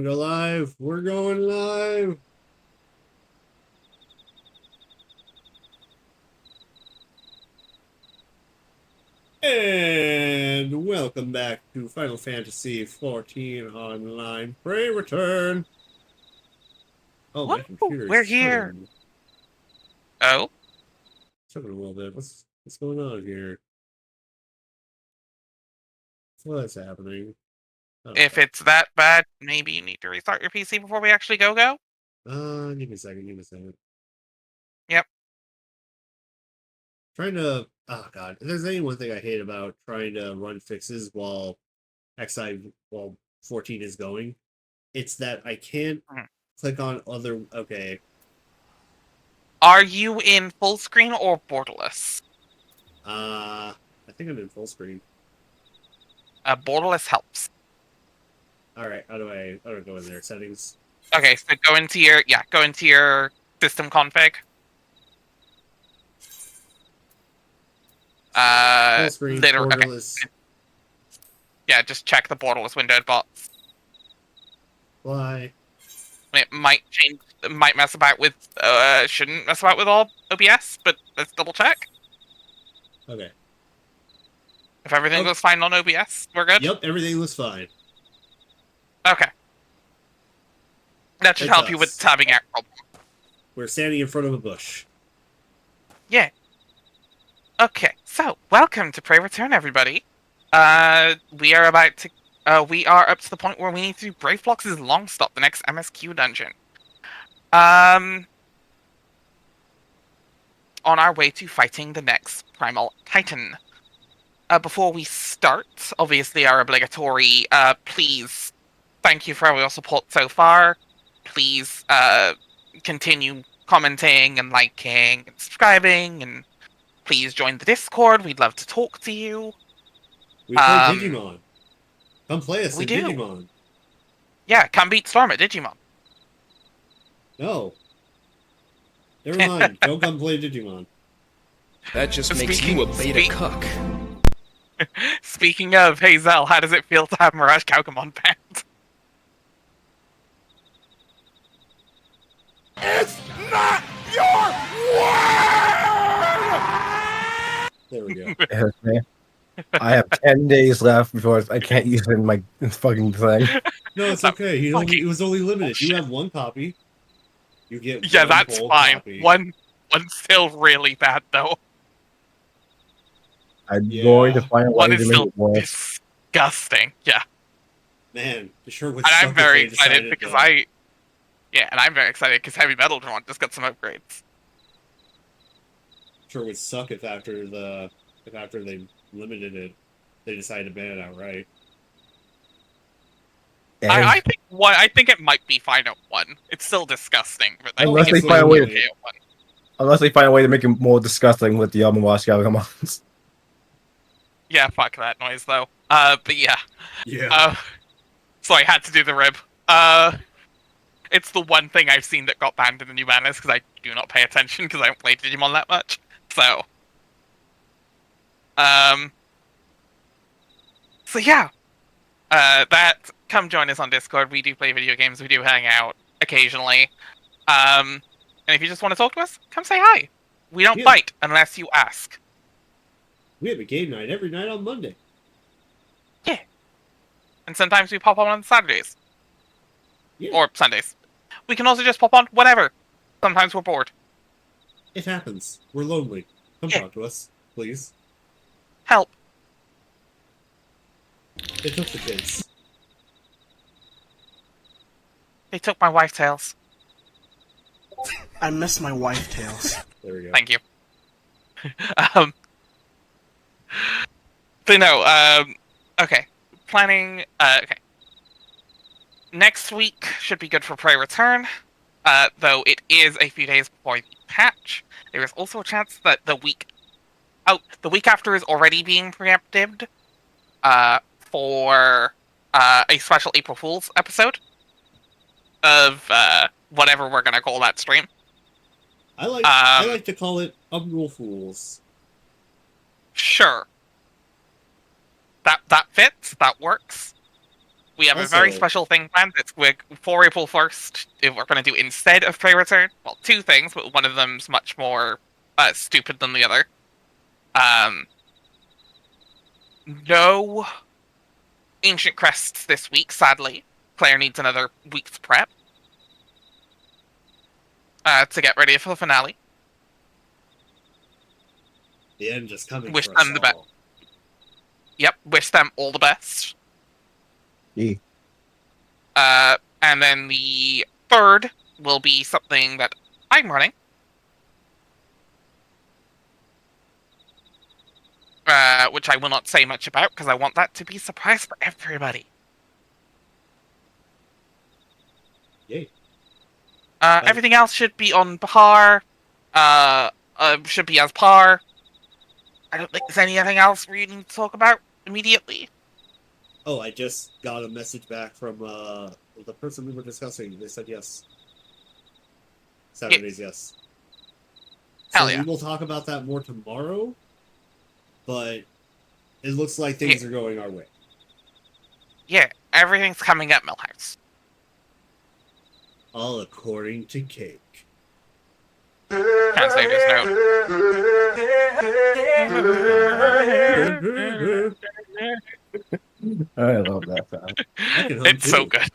Go live. We're going live. And welcome back to Final Fantasy XIV Online Prey Return. Oh, my Whoa, computer we're is here. chugging. Oh, Chugging a little bit. What's going on here? What's happening? Oh, if it's that bad, maybe you need to restart your PC before we actually go. give me a second. Give me a second. Yep. Trying to. Oh God, if there's any one thing I hate about trying to run fixes while while 14 is going, it's that I can't Mhm. click on other. Okay. Are you in full screen or borderless? I think I'm in full screen. Borderless helps. All right. How do I go in there? Settings. Okay, so go into your system config. Full screen. Okay. Borderless. Yeah, just check the borderless windowed box. Fly. It might change, it might mess about with, shouldn't mess about with all OBS, but let's double check. Okay. If everything Oh. goes fine on OBS, we're good? Yep. Everything was fine. Okay. That should It help you with does. tabbing out problem. We're standing in front of a bush. Yeah. Okay, so welcome to Prey Return, everybody. We are we are up to the point where we need to do Brave Blox's Long Stop, the next MSQ dungeon. On our way to fighting the next Primal Titan. Before we start, obviously our obligatory, please, thank you for all your support so far. Please, continue commenting and liking and subscribing, and please join the Discord. We'd love to talk to you. We play Digimon. Come play us We in do. Digimon. Yeah, come beat Storm at Digimon. No. Never mind. Don't come play Digimon. That just makes you a beta cuck. Speaking of, Hazel, how does it feel to have Mirage Kaukamon banned? It's not your There we go. Okay. I have 10 days left before I can't use it in my fucking thing. No, it's That okay. It was only limited. You have one copy. You get Yeah, one that's whole fine. copy. One's still really bad though. I'm going to Yeah. find a One way is to make still it worse. disgusting. Yeah, Man, it sure would and I'm suck if very they excited decided because to. I'm very excited because Heavy Metal Drum just got some upgrades. Sure would suck if after they limited it, they decided to ban it outright. And I think it might be fine at one. It's still disgusting, but I Oh, think unless they it's find a gonna be way, okay at one. unless they find a way to make it more disgusting with the Moscow commands. Yeah, fuck that noise though. But yeah. Yeah. So I had to do the rib. It's the one thing I've seen that got banned in the new banners because I do not pay attention because I don't play Digimon that much. So, um, so yeah, that come join us on Discord. We do play video games. We do hang out occasionally. And if you just want to talk to us, come say hi. We don't Yeah. bite unless you ask. We have a game night every night on Monday. Yeah, and sometimes we pop on Saturdays Yeah. or Sundays. We can also just pop on whenever. Sometimes we're bored. It happens. We're lonely. Come Yeah. talk to us, please. Help. They took the kids. They took my wife tails. I miss my wife tails. There we go. Thank you. um, but no, okay. Planning, okay. Next week should be good for Prey Return, though it is a few days before the patch. There is also a chance that the week after is already being preempted, for, a special April Fool's episode of, whatever we're gonna call that stream. I like to call it Umbral Fools. Sure. That fits, that works. We have a very Also- special thing planned. It's for April 1st. If we're going to do instead of Prey Return. Well, two things, but one of them's much more stupid than the other. No Ancient Crests this week, sadly. Claire needs another week's prep to get ready for the finale. The end is coming Wish for them us the best. all. Yep, wish them all the best. Yeah. And then the third will be something that I'm running. Which I will not say much about, because I want that to be a surprise for everybody. Yay. Everything else should be on par. Should be as par. I don't think there's anything else we need to talk about immediately. Oh, I just got a message back from the person we were discussing. They said yes. Saturday's yes. Hell So yeah. we will talk about that more tomorrow, but it looks like things are going our way. Yeah, everything's coming at Millhouse. All according to Cake. Translator's note. I love that sound. I can hum It's so too. good.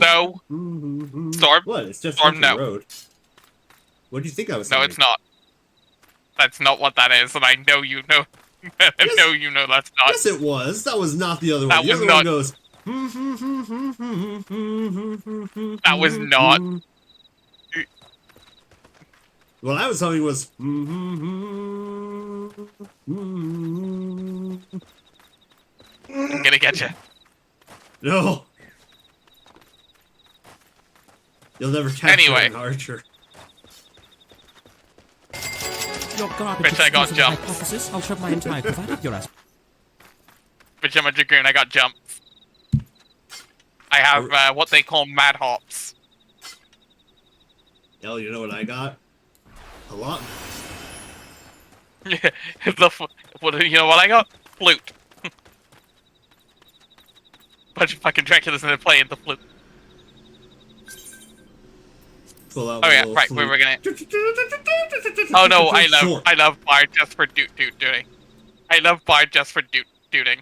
No. Storm? What? It's just Storm, Country no. Road. What do you think I was No, saying? it's not. That's not what that is, and I know you know. I Yes. know you know that's not. Yes, it was. That was not the other That one. The was other not- one goes. That was not. What I was telling you was. I'm gonna get you. No. You'll never catch Anyway. an archer. Your garbage Bitch, I got excuse of jumped. hypothesis. I'll shove my entire cravat up your ass. Bitch, I'm a Dragoon, I got jumped. I have what they call mad hops. Hell, you know what I got? A lot. You know what I got? Flute. Bunch of fucking Draculas in there playing the flute. Pull out Oh my yeah, little right, flute. we're gonna... Oh no, Sure. I love Bard just for dooting. I love Bard just for dooting.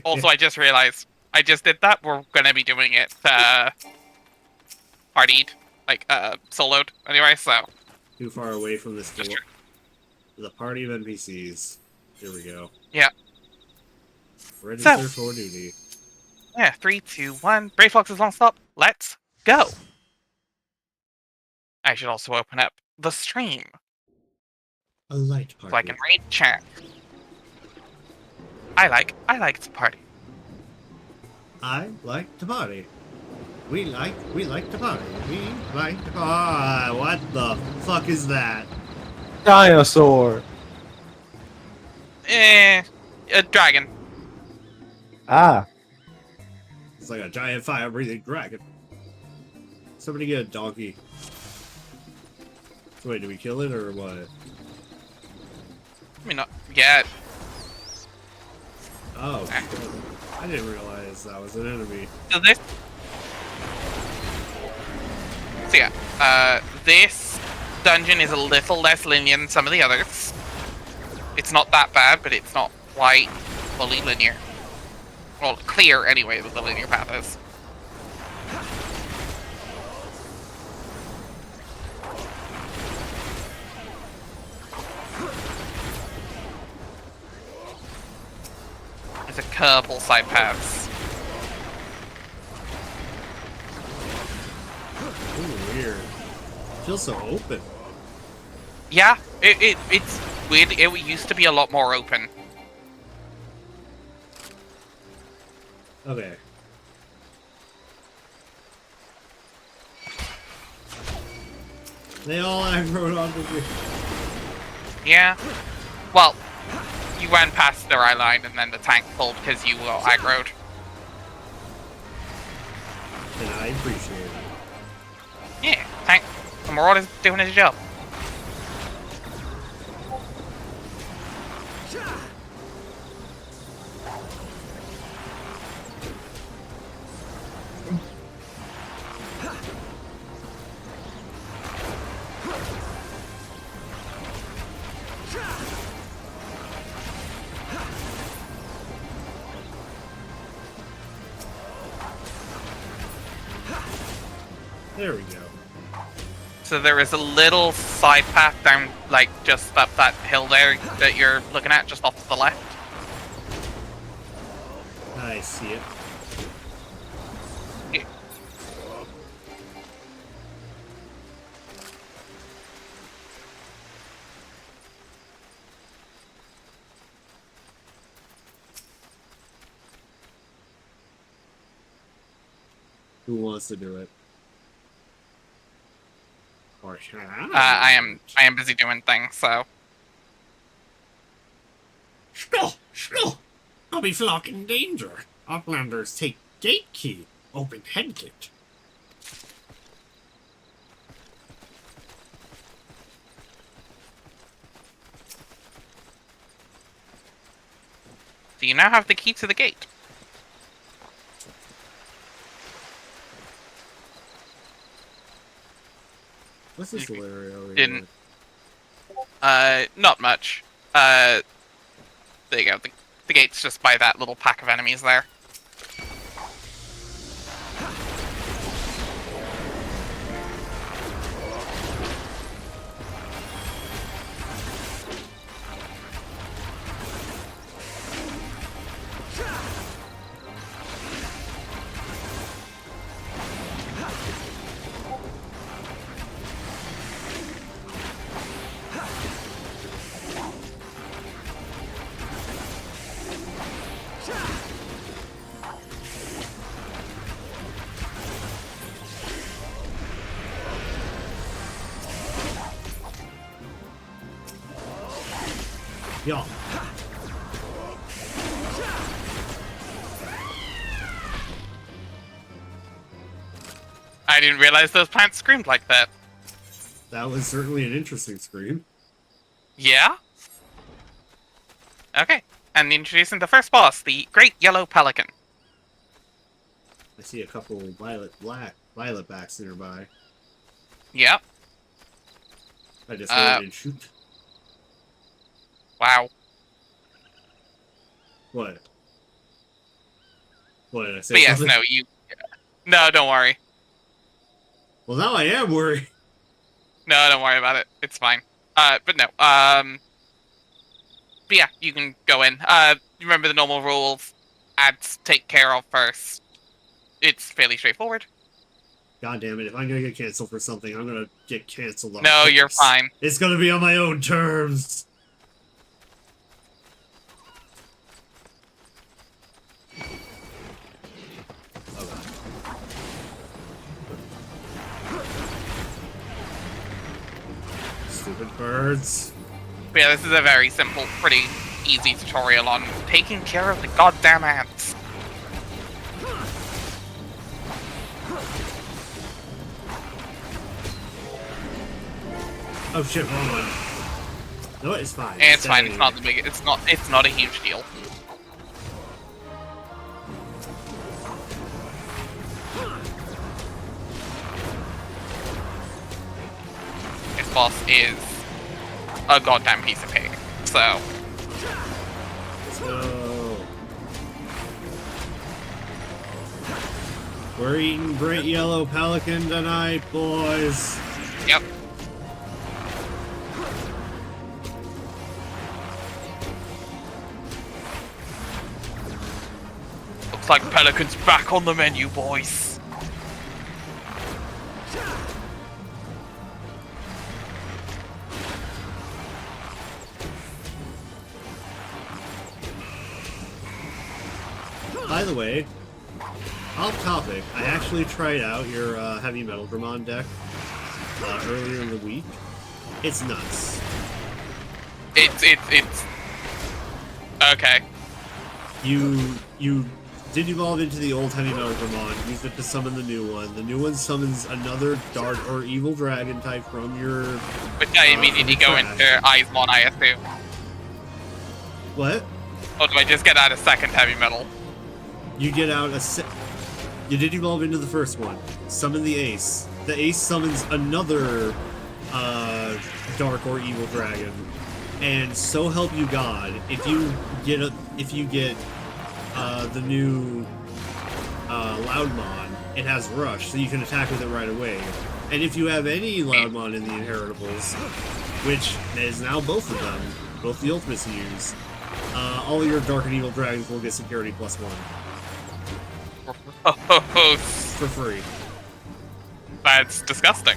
Also, I just realized, I just did that, we're gonna be doing it, partied, like, soloed, anyway, so. Too far away from this door. Just The party of NPCs. Here we go. Yeah. Register for duty. Yeah, 3, 2, 1. Brave Fox's long stop. Let's go. I should also open up the stream A light party. so I can read chat. I like to party. I like to party. We like to party. We like to party. What the fuck is that? Dinosaur. A dragon. Ah. It's like a giant fire-breathing dragon. Somebody get a donkey. So wait, do we kill it or what? I mean, not yet. Oh, I didn't realize that was an enemy. So this. So yeah, this dungeon is a little less linear than some of the others. It's not that bad, but it's not quite fully linear. Well, clear anyway with the linear path is. There's a couple side paths. Ooh, weird. Feels so open. Yeah, it's weird. It used to be a lot more open. Okay. They all aggroed onto me. Yeah. Well, you went past their eye line and then the tank pulled because you were aggroed. And I appreciate it. Yeah, tank. The Marauder's doing his job. There we go. So there is a little side path down, like, just up that hill there that you're looking at, just off to the left. I see it. Yeah. Who wants to do it? Or I am busy doing things, so. Still, I'll be flocking danger. Uplanders take gate key. Open head gate. Do you now have the key to the gate? What's this little area over Didn't. here? Not much. There you go. The gate's just by that little pack of enemies there. Yeah. I didn't realize those plants screamed like that. That was certainly an interesting scream. Yeah? Okay, and introducing the first boss, the Great Yellow Pelican. I see a couple violet backs nearby. Yep. I just went and shoot. Wow. What? What did I say? But yes, something? no, No, don't worry. Well, now I am worried. No, don't worry about it. It's fine. But no, but yeah, you can go in. Remember the normal rules. Ads take care of first. It's fairly straightforward. God damn it, if I'm gonna get canceled for something, I'm gonna get canceled on No, you're purpose. fine. It's gonna be on my own terms. Stupid birds. But yeah, this is a very simple, pretty easy tutorial on taking care of the goddamn ants. Oh shit, wrong one. No, it's fine. And it's fine. It's not the big. It's not a huge deal. This boss is a goddamn piece of pig. So. Let's go. We're eating Great Yellow Pelican tonight, boys. Yep. Looks like Pelican's back on the menu, boys. By the way, off topic, I actually tried out your heavy metal Dramon deck earlier in the week. It's nuts. It's okay. You did evolve into the old heavy metal Dramon, used it to summon the new one. The new one summons another dark or evil dragon type from your. But I immediately go into Eismon, I assume. What? Or do I just get out a second heavy metal? You get out you did evolve into the first one. Summon the ace. The ace summons another dark or evil dragon. And so help you God, if you get the new Loudmon, it has Rush, so you can attack with it right away. And if you have any Loudmon in the Inheritables, which is now both of them, both the ultimates you use, all your Dark and Evil Dragons will get Security +1. For free. That's disgusting.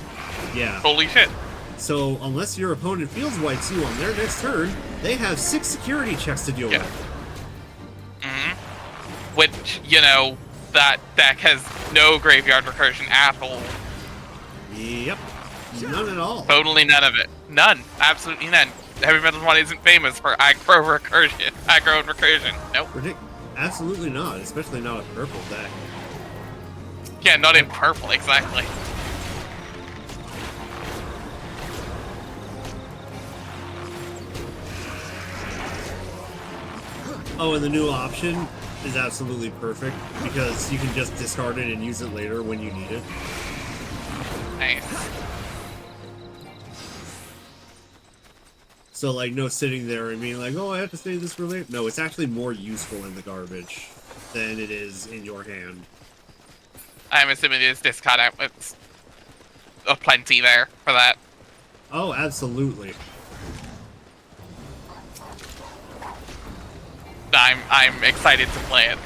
Yeah. Holy shit. So, unless your opponent Fields Wipes you on their next turn, they have 6 security checks to deal with. Which, you know, that deck has no graveyard recursion at all. Yep. None at all. Totally none of it. None. Absolutely none. Heavy Metal 1 isn't famous for aggro recursion. Aggro and recursion. Nope. Absolutely not, especially not a purple deck. Yeah, not in purple, exactly. Oh, and the new option is absolutely perfect because you can just discard it and use it later when you need it. Nice. So, like, no sitting there and being like, oh, I have to save this for later. No, it's actually more useful in the garbage than it is in your hand. I'm assuming there's discard outputs of plenty there for that. Oh, absolutely. I'm excited to play it.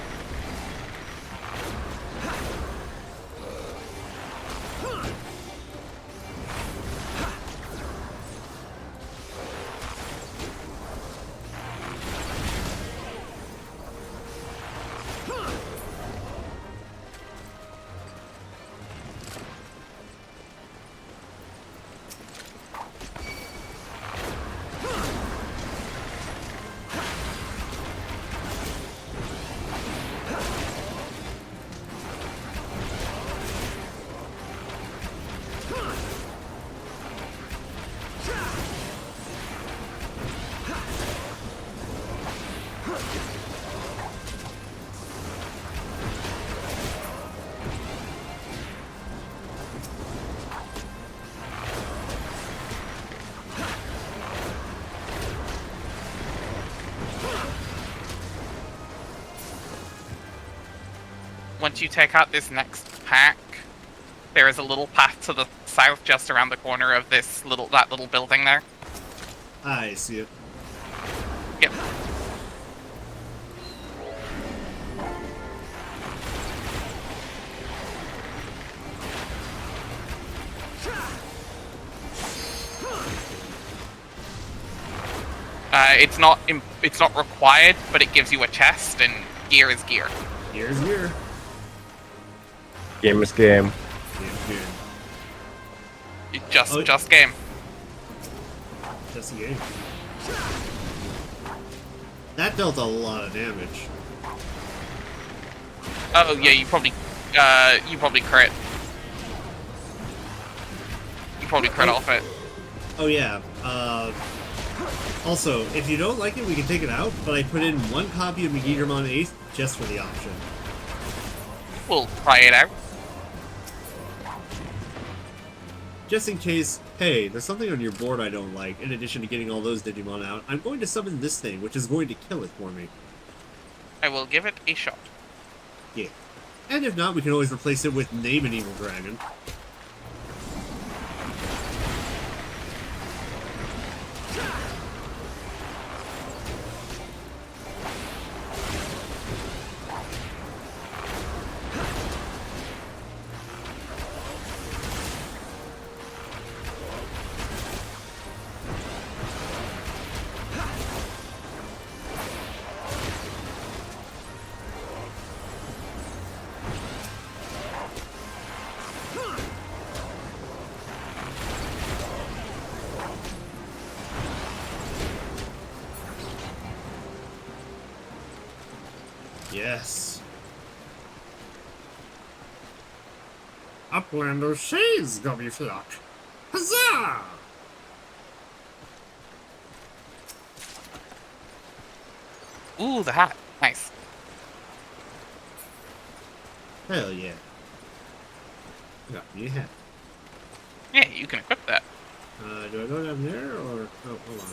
Once you take out this next pack, there is a little path to the south just around the corner of this that little building there. I see it. Yep. It's not required, but it gives you a chest, and gear is gear. Gear is gear. Game is game. Game is game. Just game. Just a game. That dealt a lot of damage. Oh yeah, you probably crit. You probably crit off it. Oh yeah. Also, if you don't like it, we can take it out, but I put in 1 copy of Megidermon Ace just for the option. We'll try it out. Just in case, hey, there's something on your board I don't like, in addition to getting all those Digimon out, I'm going to summon this thing, which is going to kill it for me. I will give it a shot. Yeah. And if not, we can always replace it with Name an Evil Dragon. Yes. Upland O'Shea's gummy flock. Huzzah! Ooh, the hat. Nice. Hell yeah. Got me a hat. Yeah, you can equip that. Do I go down there or... Oh, hold on.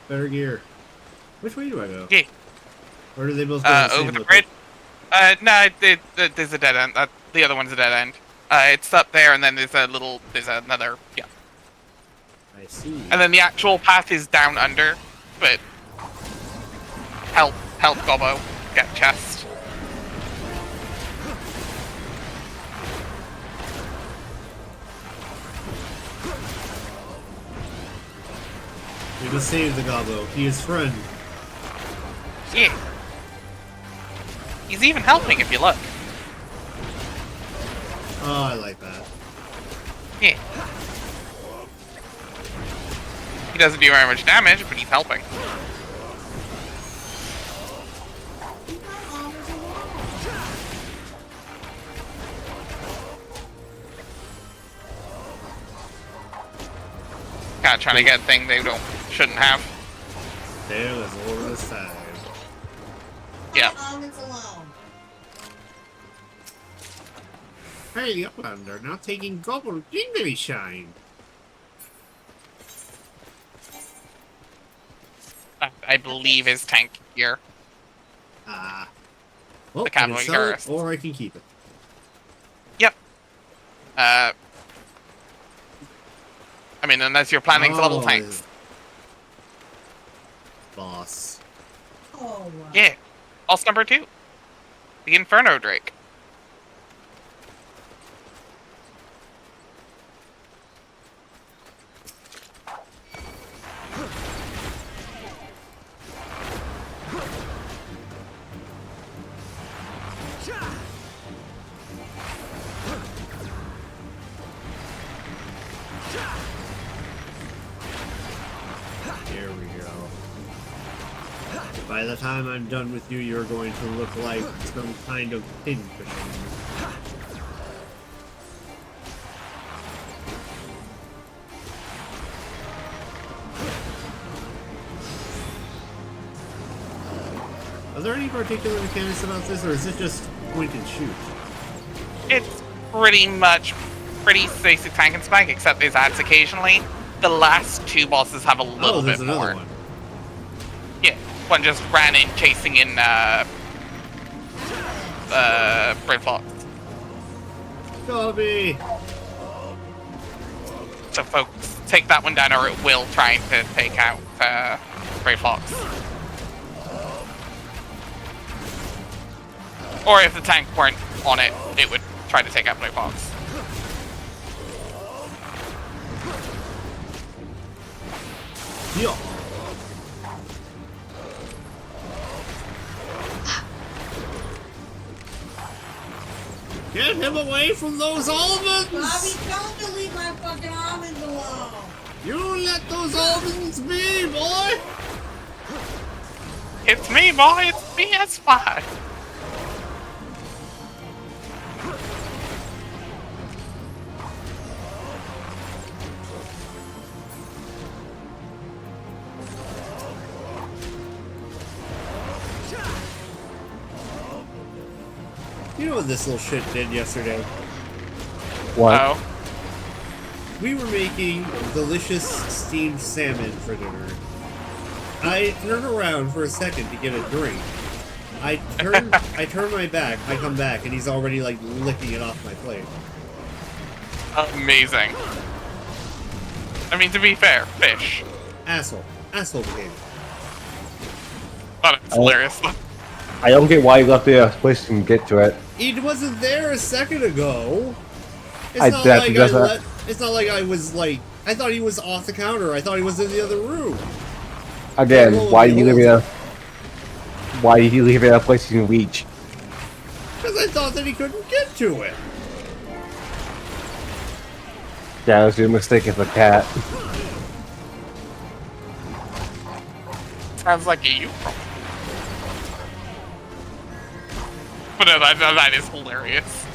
Better gear. Which way do I go? Yeah. Or do they both go to the same over the location? bridge. No, there's a dead end. The other one's a dead end. It's up there, and then there's another, yeah. I see. And then the actual path is down under, but help Gobbo get chest. We must save the Gobbo. He is friend. Yeah. He's even helping if you look. Oh, I like that. Yeah. He doesn't do very much damage, but he's helping. Kinda trying to get a thing they shouldn't have. Tail is over the side. Yeah. Hey, Outlander, not taking Gobbo Jingly Shine. I believe his tank gear. Well, The I can cavalry sell it, garrison. or I can keep it. Yep. I mean, unless you're planning to level tanks. Boss. Yeah. Boss number 2. The Inferno Drake. Here we go. By the time I'm done with you, you're going to look like some kind of pincushion. Are there any particular mechanics about this, or is it just point and shoot? It's pretty much pretty basic tank and spike, except there's ads occasionally. The last 2 bosses have a little there's bit another more. one. Yeah, one just ran in chasing in Brave Fox. Dobby! So folks, take that one down, or it will trying to take out Brave Fox. Or if the tank weren't on it, it would try to take out Brave Fox. Yeah. Get him away from those almonds! Bobby, don't leave my fucking almonds alone! You let those almonds be, boy! It's me, boy! It's PS5! You know what this little shit did yesterday? What? Oh. We were making delicious steamed salmon for dinner. I turn around for a second to get a drink. I turn my back, I come back, and he's already like licking it off my plate. Amazing. I mean, to be fair, fish. Asshole. Asshole behavior. Thought it's hilarious. I don't get why you left the place to get to it. He wasn't there a second ago. It's I not bet like because it's not like I was like I thought he was off the counter. I thought he was in the other room. Again, Well, why do you well, leave it a why did you leave it a place you can reach? Because I thought that he couldn't get to it. Yeah, I was your mistake as a cat. Sounds like a you problem. But no, that is hilarious.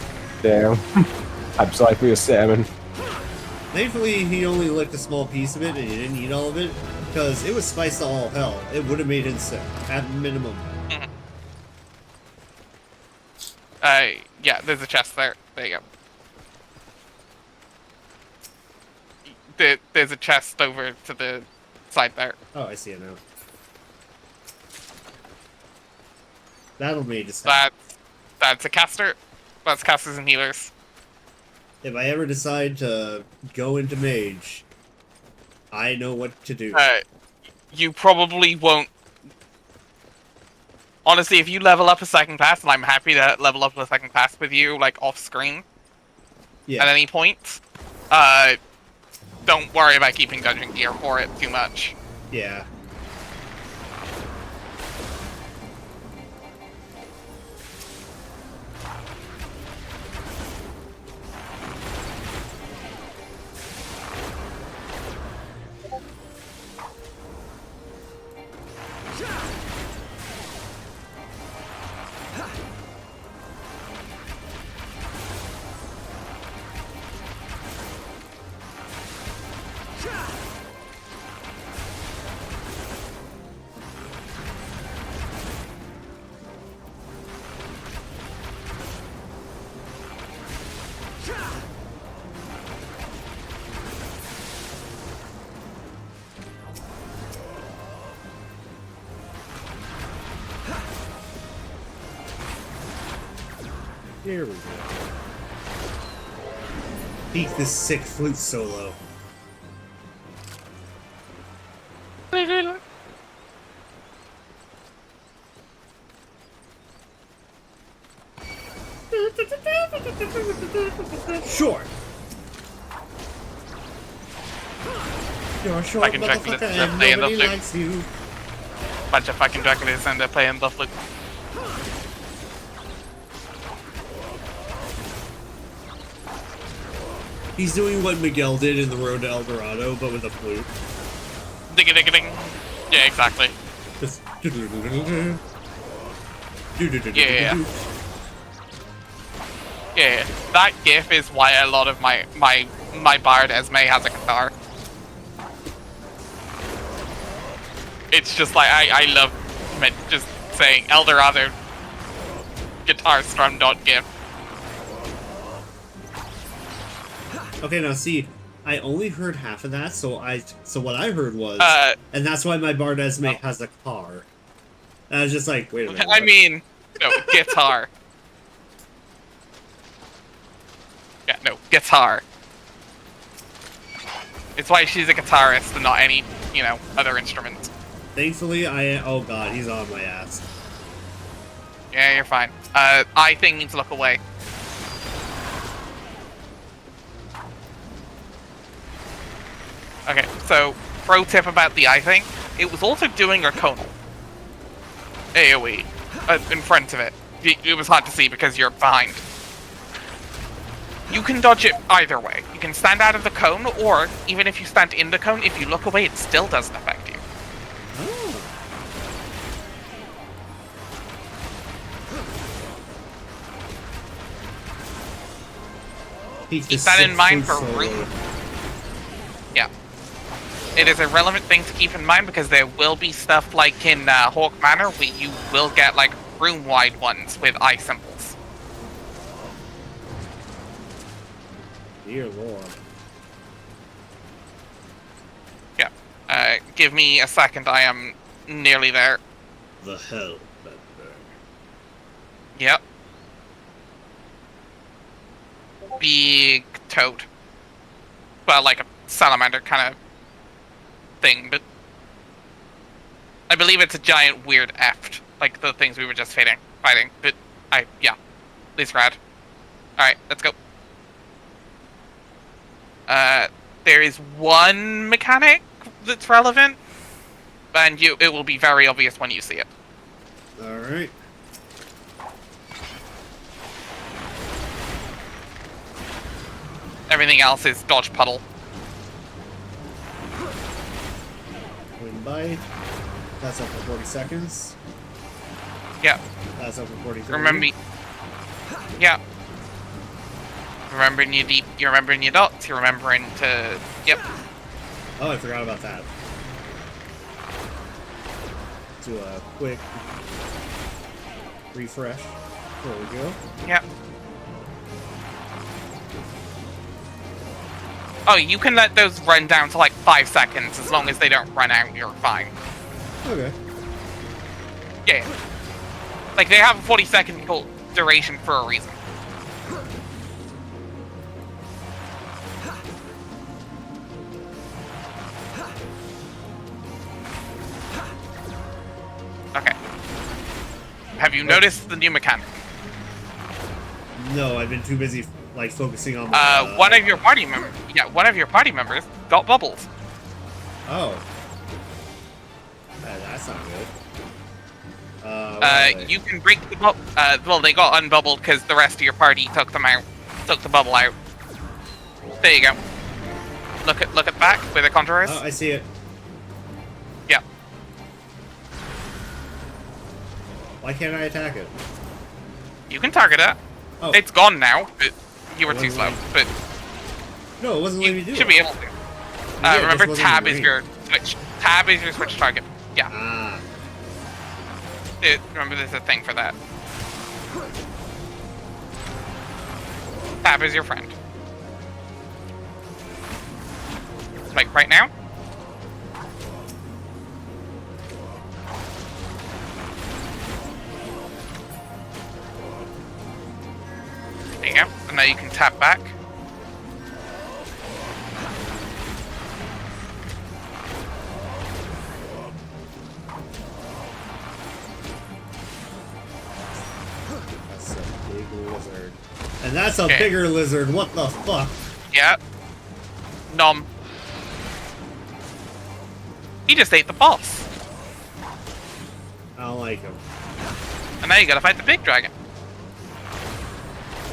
Damn. I'm sorry for your salmon. Thankfully, he only licked a small piece of it and he didn't eat all of it, because it was spiced to all hell. It would have made him sick, at minimum. Yeah, there's a chest there. There you go. There's a chest over to the side there. Oh, I see it now. Battle Mage is fine. That's a caster. That's casters and healers. If I ever decide to go into Mage, I know what to do. You probably won't. Honestly, if you level up a second class, and I'm happy to level up a second class with you, like off screen, at any point, don't worry about keeping dungeon gear for it too much. Yeah. Here we go. Peak this sick flute solo. Short. You're a short Fucking motherfucker Dracula and playing the nobody flute. likes you. Bunch of fucking Draculas and they're playing the flute. He's doing what Miguel did in The Road to El Dorado, but with a flute. Ding ding ding. Yeah, exactly. Just Yeah, that gif is why a lot of my bard Esme has a guitar. It's just like I love just saying Eldorado guitar strum dot gif. Okay, now see, I only heard half of that, so what I heard was, and that's why my Bard Esme has a car. And I was just like, wait a minute. I mean, no, guitar. Yeah, no, guitar. It's why she's a guitarist and not any, other instruments. Thankfully, oh god, he's on my ass. Yeah, you're fine. I thing means look away. Okay, so, pro tip about the eye thing, it was also doing a conal. AoE. In front of it. It was hard to see because you're behind. You can dodge it either way. You can stand out of the cone, or, even if you stand in the cone, if you look away, it still doesn't affect you. Oh. Keep that in mind for room. Yeah. It is a relevant thing to keep in mind because there will be stuff like in Hawk Manor where you will get like room-wide ones with eye symbols. Dear lord. Yeah. Give me a second, I am nearly there. The hell that burn. Yep. Big toad. Well, like a salamander kind of thing, but I believe it's a giant weird eft, like the things we were just fighting, but yeah, it's rad. Alright, let's go. There is one mechanic that's relevant, and it will be very obvious when you see it. Alright. Everything else is dodge puddle. Wind bite. That's up for 40 seconds. Yeah. That's up for 43. Remember. Yeah. Remembering your deep. You're remembering your dots. You're remembering to. Yep. Oh, I forgot about that. Do a quick refresh. There we go. Yep. Oh, you can let those run down to like 5 seconds as long as they don't run out. You're fine. Okay. Yeah. Like, they have a 40-second duration for a reason. Okay. Have you noticed the new mechanic? No, I've been too busy like focusing on my, one of your party members got bubbles. Oh. That's not good. Where are they? You can break the bubble. Well, they got unbubbled because the rest of your party took them out, took the bubble out. There you go. Look at back where the contour is. Oh, I see it. Yeah. Why can't I attack it? You can target it. Oh. It's gone now, but you were It too wasn't slow. letting- But No, it wasn't letting me you do should it. be able to. Yeah, it Remember, just wasn't tab in is range. your switch. Tab is your switch target. Yeah. Ah. Remember, there's a thing for that. Tab is your friend. Like right now. There you go. And now you can tap back. That's a big lizard. And that's a Okay. bigger lizard. What the fuck? Yeah. Nom. He just ate the boss. I don't like him. And now you gotta fight the big dragon.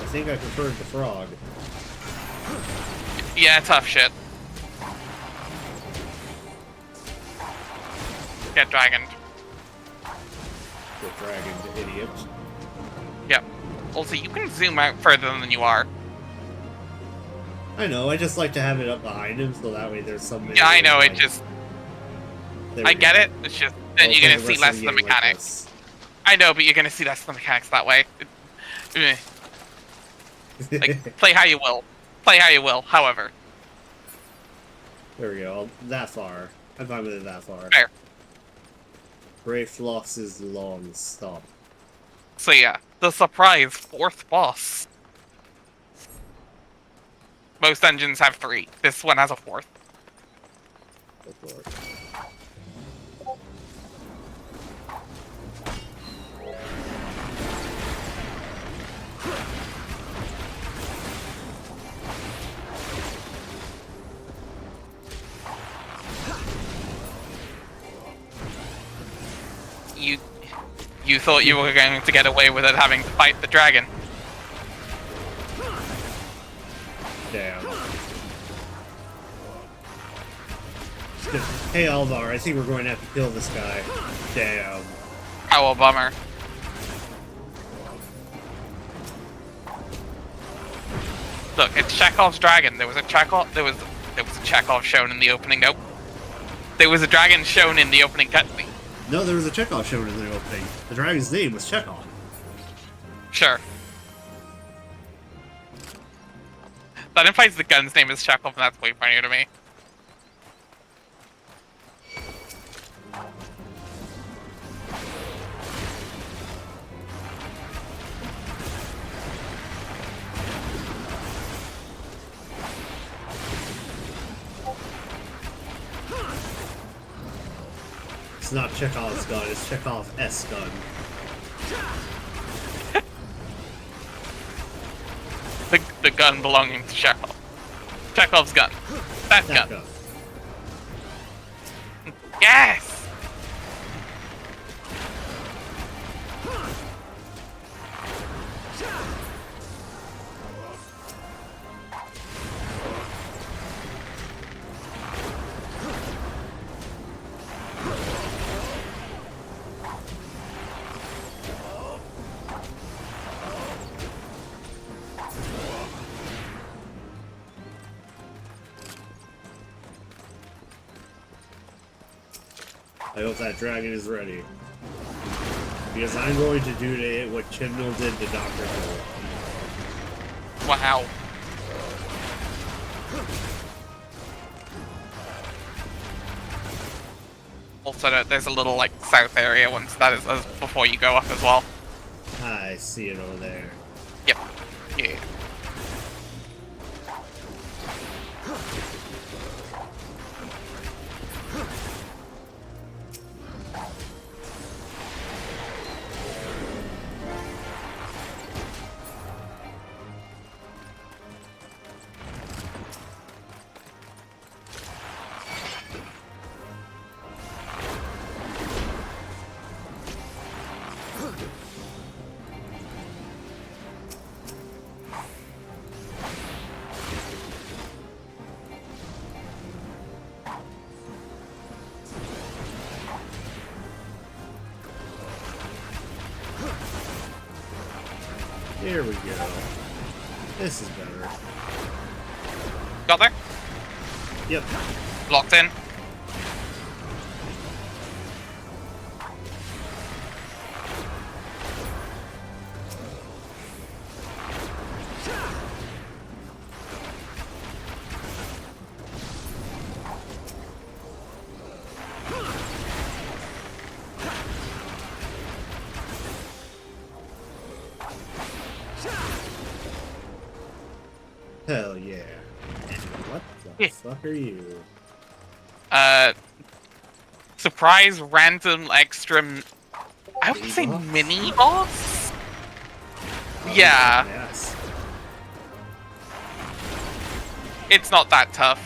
I think I preferred the frog. Yeah, tough shit. Get dragoned. The dragon, idiot. Yep. Also, you can zoom out further than you are. I know, I just like to have it up behind him so that way there's some... Yeah, I know, it just... There we I get go. it, it's just... Then I'll you're play gonna the see rest less of of the the game like mechanics. I know, but you're gonna see less of the mechanics that way. this. Like, play how you will. Play how you will, however. There we go. That far. I'm fine with it that far. Fair. Ray Floss's long stop. So yeah, the surprise 4th boss. Most engines have 3. This one has a 4th. Go for it. You thought you were going to get away with it having to fight the dragon. Damn. Hey Alvar, I think we're going to have to kill this guy. Damn. Oh, a bummer. Look, it's Chekhov's dragon. There was a Chekhov shown in the opening. Nope. There was a dragon shown in the opening cutscene. No, there was a Chekhov shown in the opening. The dragon's name was Chekhov. Sure. That implies the gun's name is Chekhov, and that's way funnier to me. It's not Chekhov's gun, it's Chekhov's gun. The gun belonging to Chekhov. Chekhov's gun. That gun. gun. Yes! I hope that dragon is ready. Because I'm going to do to it what Chimnel did to Dr. Hill. Wow. Also, there's a little, like, south area once that is before you go up as well. I see it over there. Yep. Yeah. There we go. This is better. Got there? Yep. Locked in. Hell yeah. What the Yeah. fuck are you? Surprise random extra. I would say Mini-boss? mini boss? Yeah, Yes. it's not that tough.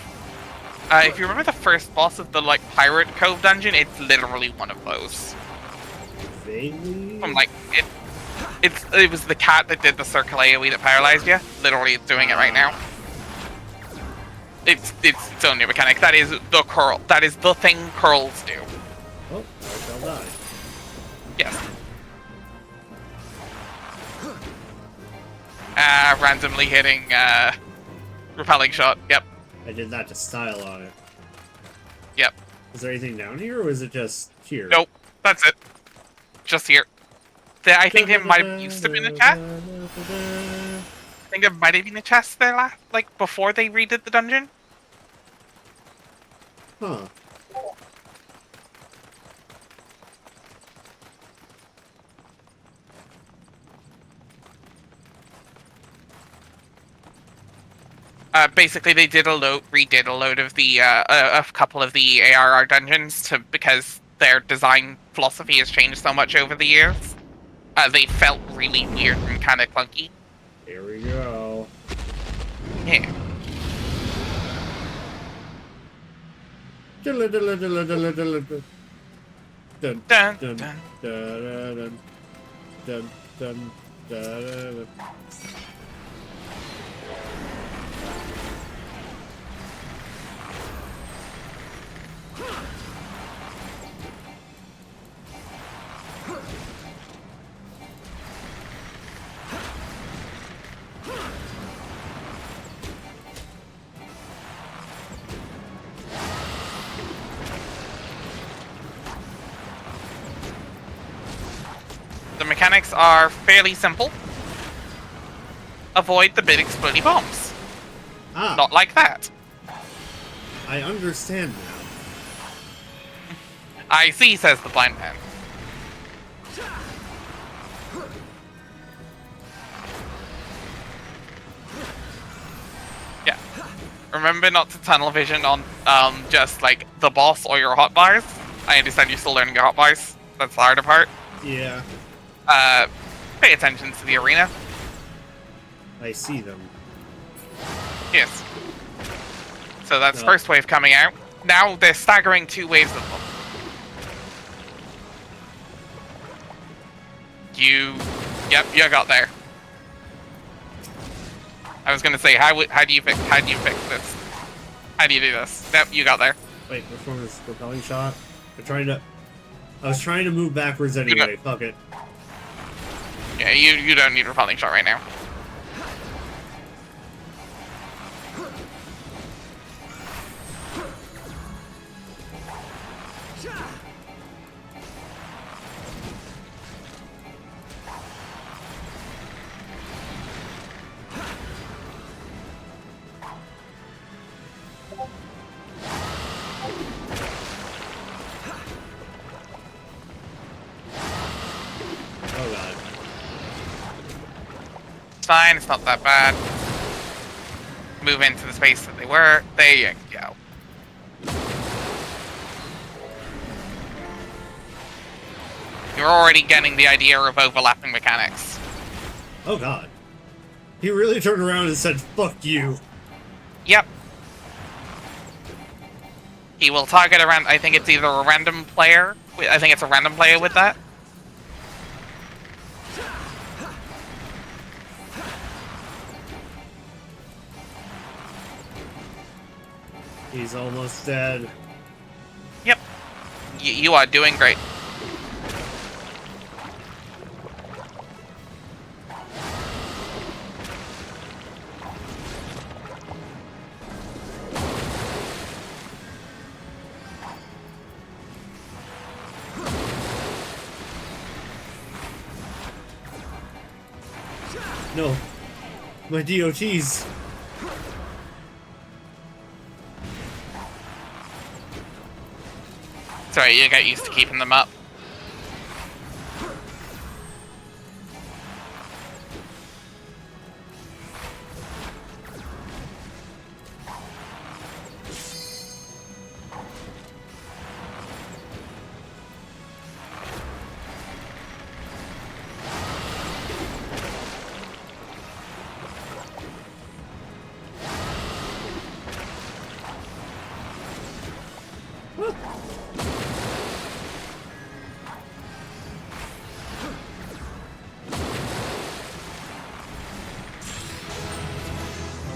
If you remember the first boss of the like Pirate Cove dungeon, it's literally one of those. Vaguely? From like it was the cat that did the circle AoE that paralyzed you. Literally, it's doing it right now. It's its own new mechanic. That is the curl. That is the thing curls do. Oh, I shall die. Yes. Randomly hitting repelling shot. Yep. I did that to style on it. Yep. Is there anything down here, or is it just here? Nope. That's it. Just here. I think it might have used to be in the chest. I think it might have been a chest there last, like before they redid the dungeon. Huh. Basically, they redid a load of the a couple of the ARR dungeons because their design philosophy has changed so much over the years. They felt really weird and kind of clunky. Here we go. Yeah. Dun, Dun, dun, dun. dun, dun, dun, dun, dun. The mechanics are fairly simple. Avoid the big exploding bombs. Ah, Not like that. I understand now. I see, says the blind man. Yeah. Remember not to tunnel vision on just like the boss or your hotbars. I understand you're still learning your hotbars. That's the harder part. Yeah, Pay attention to the arena. I see them. Yes. So that's No. first wave coming out. Now they're staggering 2 waves of them. Yep, you got there. I was gonna say, how do you fix this? How do you do this? Yep, you got there. Wait, which one was repelling shot? I was trying to move backwards anyway. Fuck it. Yeah, you don't need repelling shot right now. Oh god. It's fine, it's not that bad. Move into the space that they were. There you go. You're already getting the idea of overlapping mechanics. Oh god. He really turned around and said, "Fuck you." Yep. He will target around. I think it's either a random player. I think it's a random player with that. He's almost dead. Yep. You are doing great. No. My DOTs. Sorry, you get used to keeping them up.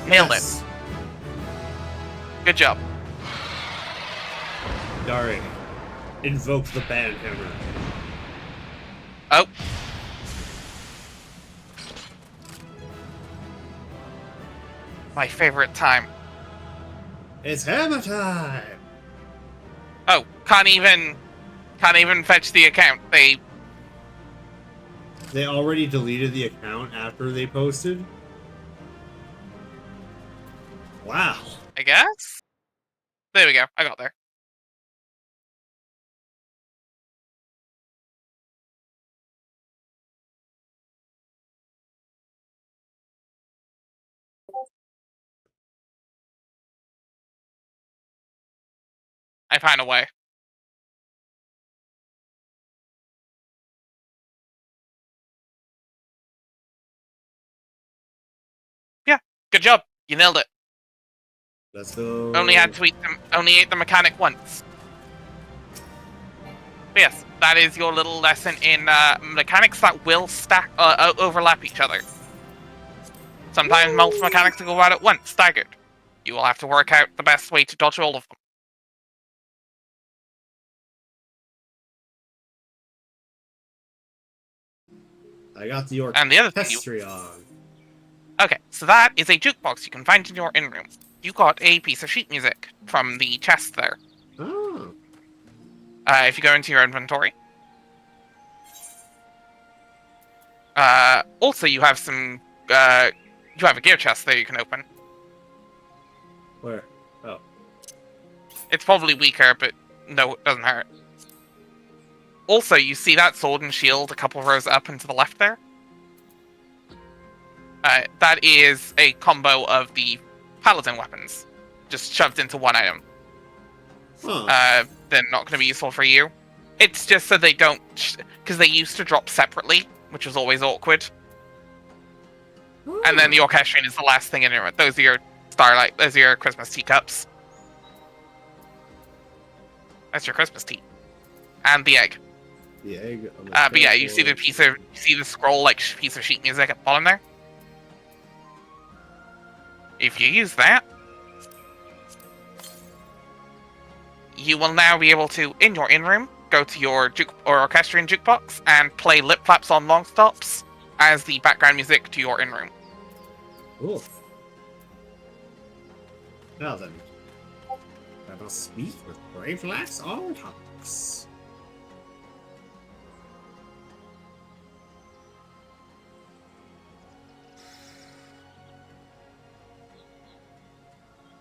Nailed Yes. it. Good job. Dari, invoke the banhammer. Oh. My favorite time. It's hammer time! Oh, can't even fetch the account. They already deleted the account after they posted? Wow. I guess? There we go. I got there. I found a way. Yeah, good job. You nailed it. Let's go. Only ate the mechanic once. But yes, that is your little lesson in mechanics that will overlap each other. Sometimes multiple mechanics will go out at once, staggered. You will have to work out the best way to dodge all of them. I got the And the other thing orchestrion. Okay, so that is a jukebox you can find in your in-room. You got a piece of sheet music from the chest there. Oh. If you go into your inventory. Also, you have some. You have a gear chest there you can open. Where? Oh. It's probably weaker, but no, it doesn't hurt. Also, you see that sword and shield a couple rows up and to the left there? That is a combo of the paladin weapons, just shoved into one item. Huh. They're not going to be useful for you. It's just so they don't, because they used to drop separately, which was always awkward. And then the orchestrion is the last thing in your. Those are your starlight. Those are your Christmas teacups. That's your Christmas tea, and the egg. The egg. But yeah, you see the scroll like piece of sheet music at the bottom there. If you use that, you will now be able to, in your in-room, go to your orchestrion jukebox and play lip flaps on long stops as the background music to your in-room. Cool. Now then, let us speak with brave lass all talks.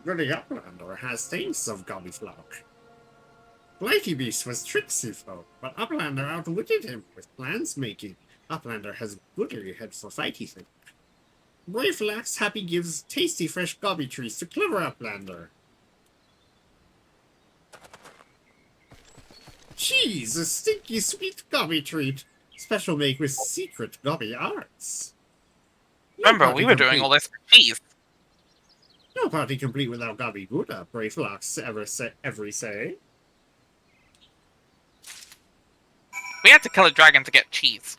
Goody Uplander has tastes of Gobbyflock. Blighty Beast was tricksy folk, but Uplander outwitted him with plans making. Uplander has goodly head for fighty thing. Brayflax happy gives tasty fresh gobby trees to clever Uplander. Cheese, a stinky sweet gobby treat. Special make with secret gobby arts. No Remember, party we were doing complete- all this for cheese. No party complete without gobby Buddha, Brayflax every say. We had to kill a dragon to get cheese.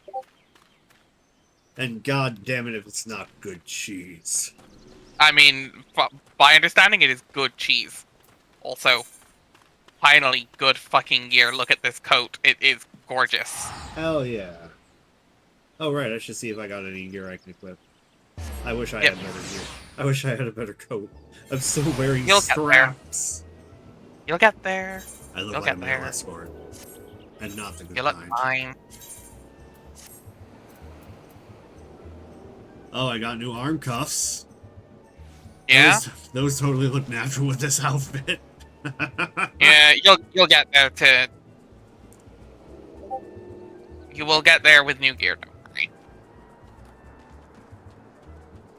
And god damn it if it's not good cheese. I mean, by understanding, it is good cheese. Also, finally, good fucking gear. Look at this coat. It is gorgeous. Hell yeah. Oh right, I should see if I got any gear I can equip. I wish I Yep. had better gear. I wish I had a better coat. I'm still wearing You'll get there. straps. You'll get there. I look You'll like get a there. male escort. And not the good You look kind. fine. Oh, I got new arm cuffs. Yeah? Those totally look natural with this outfit. Yeah, you'll get there to... You will get there with new gear, don't worry.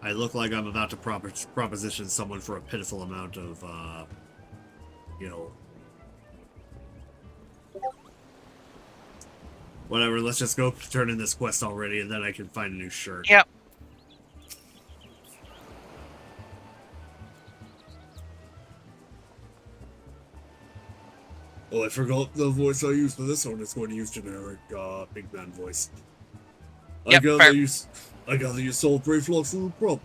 I look like I'm about to proposition someone for a pitiful amount of, you know... Whatever, let's just go turn in this quest already, and then I can find a new shirt. Yep. Oh, I forgot the voice I used for this one. It's going to use generic, big man voice. Yep, fair. I gather you solved Brayflax's little problem.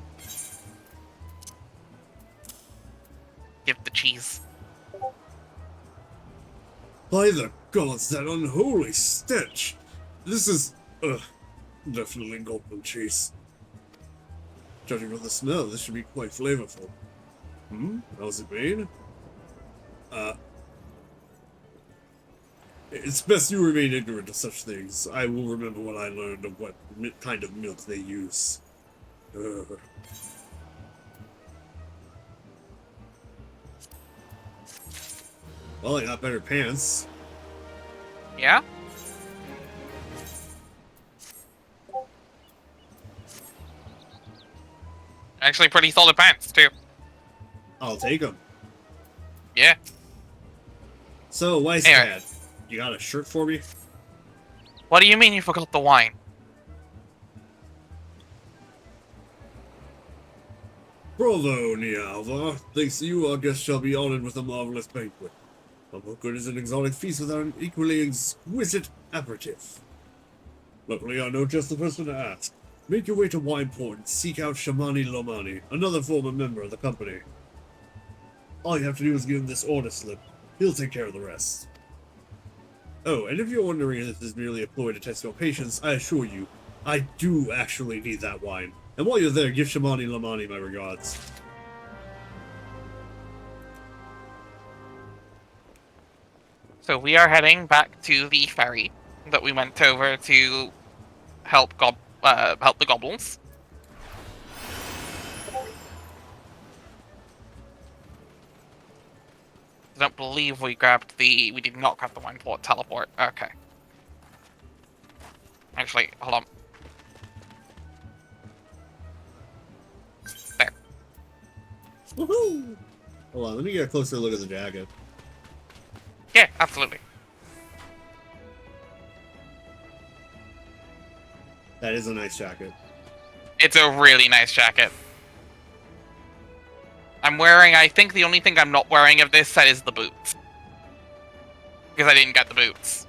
Give the cheese. By the gods, that unholy stench! This is, definitely goblin cheese. Judging from the smell, this should be quite flavorful. How's it made? It's best you remain ignorant of such things. I will remember what I learned of what kind of milk they use. Well, I got better pants. Yeah? Actually, pretty solid pants, too. I'll take them. Yeah. So, Weisscat, Anyway. you got a shirt for me? What do you mean you forgot the wine? Bravo, Nialva. Thanks to you, our guest shall be honored with a marvelous banquet. But what good is an exotic feast without an equally exquisite aperitif? Luckily, I know just the person to ask. Make your way to Wineport and seek out Shamani Lomani, another former member of the company. All you have to do is give him this order slip. He'll take care of the rest. Oh, and if you're wondering if this is merely a ploy to test your patience, I assure you, I do actually need that wine. And while you're there, give Shamani Lomani my regards. So we are heading back to the ferry that we went over to help help the goblins. I don't believe we did not grab the Wineport teleport. Okay. Actually, hold on. There. Woohoo! Hold on, let me get a closer look at the jacket. Yeah, absolutely. That is a nice jacket. It's a really nice jacket. I think the only thing I'm not wearing of this set is the boots. Because I didn't get the boots.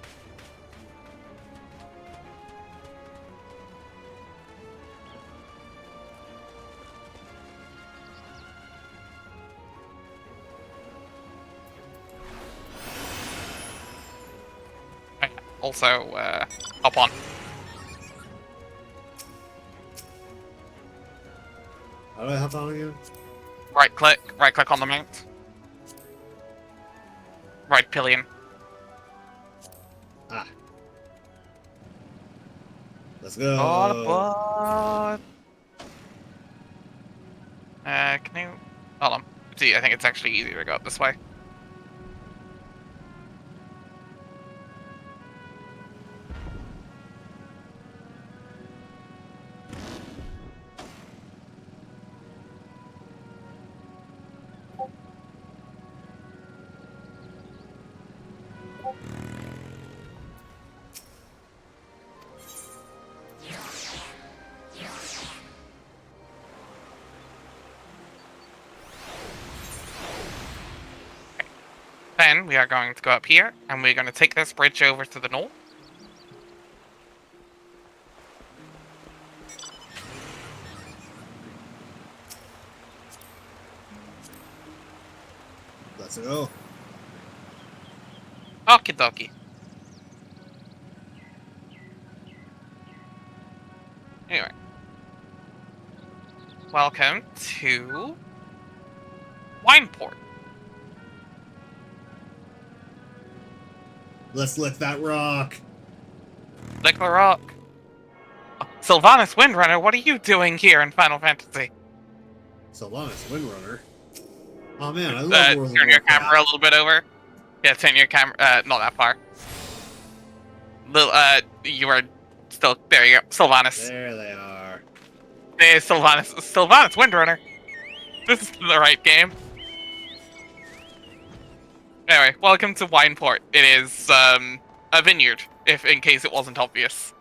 Okay, also, hop on. How do I hop on again? Right click on the mount. Right pillion. Ah. Let's go. All aboard. Can you... Hold on. See, I think it's actually easier to go up this way. in, we are going to go up here, and we're going to take this bridge over to the north. Let's go. Okie dokie. Anyway. Welcome to Wineport. Let's lick that rock. Lick the rock. Sylvanas Windrunner, what are you doing here in Final Fantasy? Sylvanas Windrunner. Oh man, I love World of Turn your Warcraft. camera a little bit over. Yeah, turn your camera. Not that far. Little. You are still there. You go, Sylvanas. There they are. Hey, Sylvanas. Sylvanas Windrunner. This is the right game. Anyway, welcome to Wineport. It is a vineyard, if in case it wasn't obvious.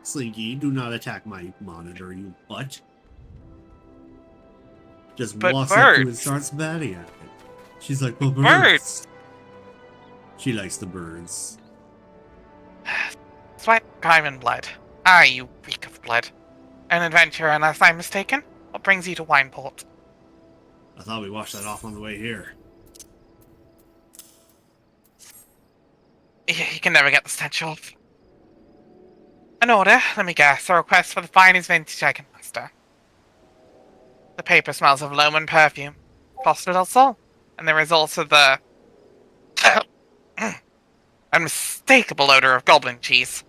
Slinky, do not attack my monitor, you butt. Just But walks up to it and birds. starts batting at it. She's like, oh, birds. Birds. She likes the birds. Sweat, crime, and blood. Ah, you reek of blood. An adventure, unless I'm mistaken? What brings you to Wineport? I thought we washed that off on the way here. You can never get the stench off. An order, let me guess, a request for the finest vintage I can muster. The paper smells of loam and perfume. Foster del Sol. And there is also the unmistakable odor of goblin cheese.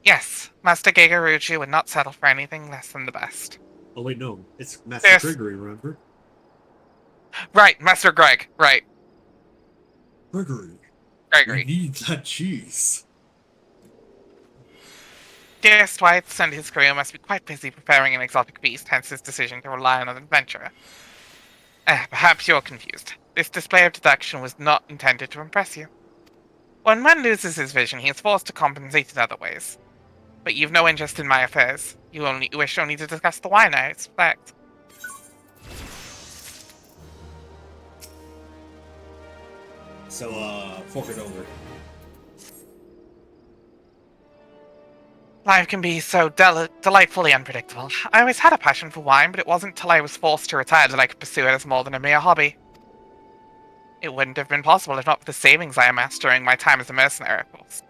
Yes, Master Gigarucci would not settle for anything less than the best. Oh wait, no. It's Master Yes. Gregory, remember? Right, Master Greg, right. Gregory. Gregory. We need that cheese. Dear Dwight and his crew must be quite busy preparing an exotic beast, hence his decision to rely on an adventurer. Perhaps you're confused. This display of deduction was not intended to impress you. When one loses his vision, he is forced to compensate in other ways. But you've no interest in my affairs. You wish only to discuss the wine, I expect. So, fork it over. Life can be so delightfully unpredictable. I always had a passion for wine, but it wasn't till I was forced to retire that I could pursue it as more than a mere hobby. It wouldn't have been possible if not for the savings I amassed during my time as a mercenary, of course.